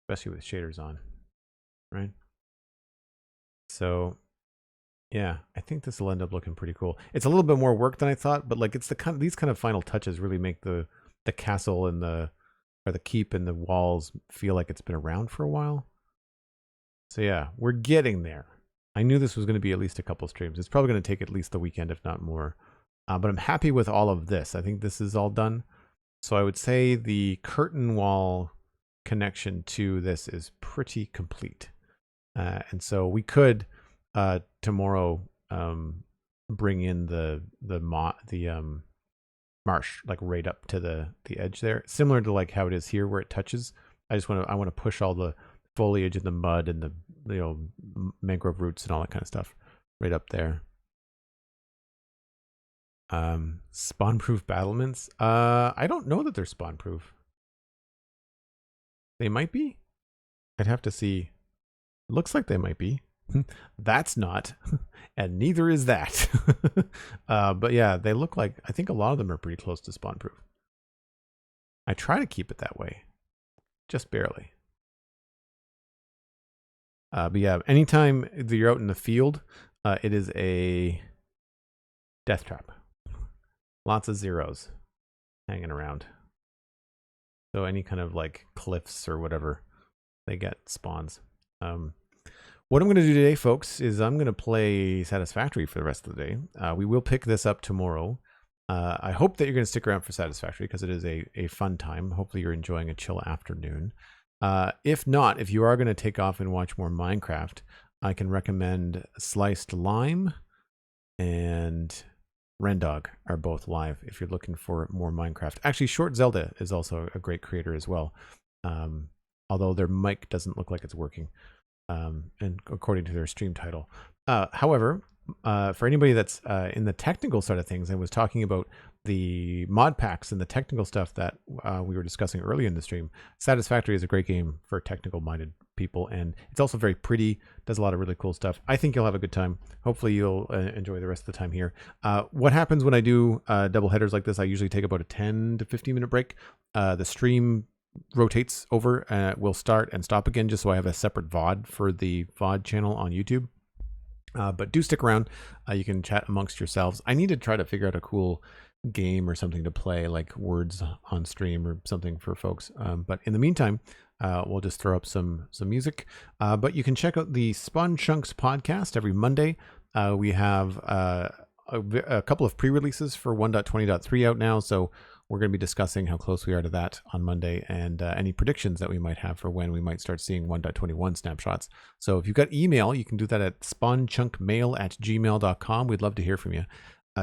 especially with shaders on, right? So yeah, I think this will end up looking pretty cool. It's a little bit more work than I thought, but like it's the these kind of final touches really make the castle and the keep and the walls feel like it's been around for a while. So yeah, we're getting there. I knew this was going to be at least a couple streams. It's probably going to take at least the weekend, if not more. But I'm happy with all of this. I think this is all done. So I would say the curtain wall connection to this is pretty complete. And so we could tomorrow bring in the marsh like right up to the edge there, similar to like how it is here where it touches. I want to push all the foliage and the mud and the mangrove roots and all that kind of stuff right up there. Spawn proof battlements. I don't know that they're spawn proof. They might be. I'd have to see. It looks like they might be. That's not, and neither is that. But yeah, they look like, I think a lot of them are pretty close to spawn proof. I try to keep it that way, just barely. But yeah, anytime that you're out in the field, it is a death trap. Lots of zeros hanging around. So any kind of like cliffs or whatever, they get spawns. What I'm going to do today, folks, is I'm going to play Satisfactory for the rest of the day. We will pick this up tomorrow. I hope that you're going to stick around for Satisfactory because it is a fun time. Hopefully you're enjoying a chill afternoon. If not, if you are going to take off and watch more Minecraft, I can recommend Sliced Lime and Rendog are both live if you're looking for more Minecraft. Actually, Short Zelda is also a great creator as well. Although their mic doesn't look like it's working. And according to their stream title. However, for anybody that's in the technical side of things, I was talking about the mod packs and the technical stuff that we were discussing early in the stream. Satisfactory is a great game for technical minded people, and it's also very pretty, does a lot of really cool stuff. I think you'll have a good time. Hopefully you'll enjoy the rest of the time here. What happens when I do double headers like this, I usually take about a 10 to 15 minute break. The stream rotates over, we'll start and stop again, just so I have a separate VOD for the VOD channel on YouTube. But do stick around. You can chat amongst yourselves. I need to try to figure out a cool game or something to play, like words on stream or something for folks. But in the meantime, we'll just throw up some music. But you can check out the Spawn Chunks podcast every Monday. We have a couple of pre-releases for 1.20.3 out now, so we're going to be discussing how close we are to that on Monday, and any predictions that we might have for when we might start seeing 1.21 snapshots. So if you've got email, you can do that at spawnchunkmail@gmail.com. We'd love to hear from you.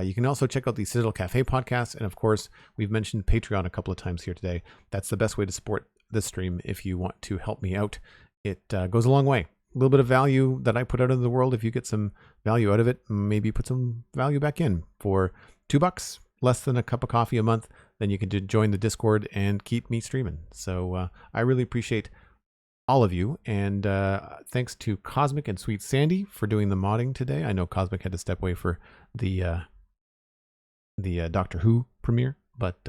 You can also check out the Citadel Cafe podcast. And of course, we've mentioned Patreon a couple of times here today. That's the best way to support this stream if you want to help me out. It goes a long way. A little bit of value that I put out into the world. If you get some value out of it, maybe put some value back in. For $2, less than a cup of coffee a month, then you can join the Discord and keep me streaming. So I really appreciate all of you. And thanks to Cosmic and SweetSandi for doing the modding today. I know Cosmic had to step away for the Doctor Who premiere, but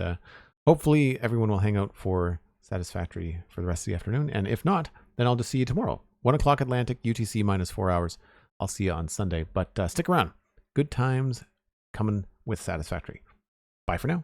hopefully everyone will hang out for Satisfactory for the rest of the afternoon. And if not, then I'll just see you tomorrow. 1 o'clock Atlantic, UTC minus 4 hours. I'll see you on Sunday, but stick around. Good times coming with Satisfactory. Bye for now.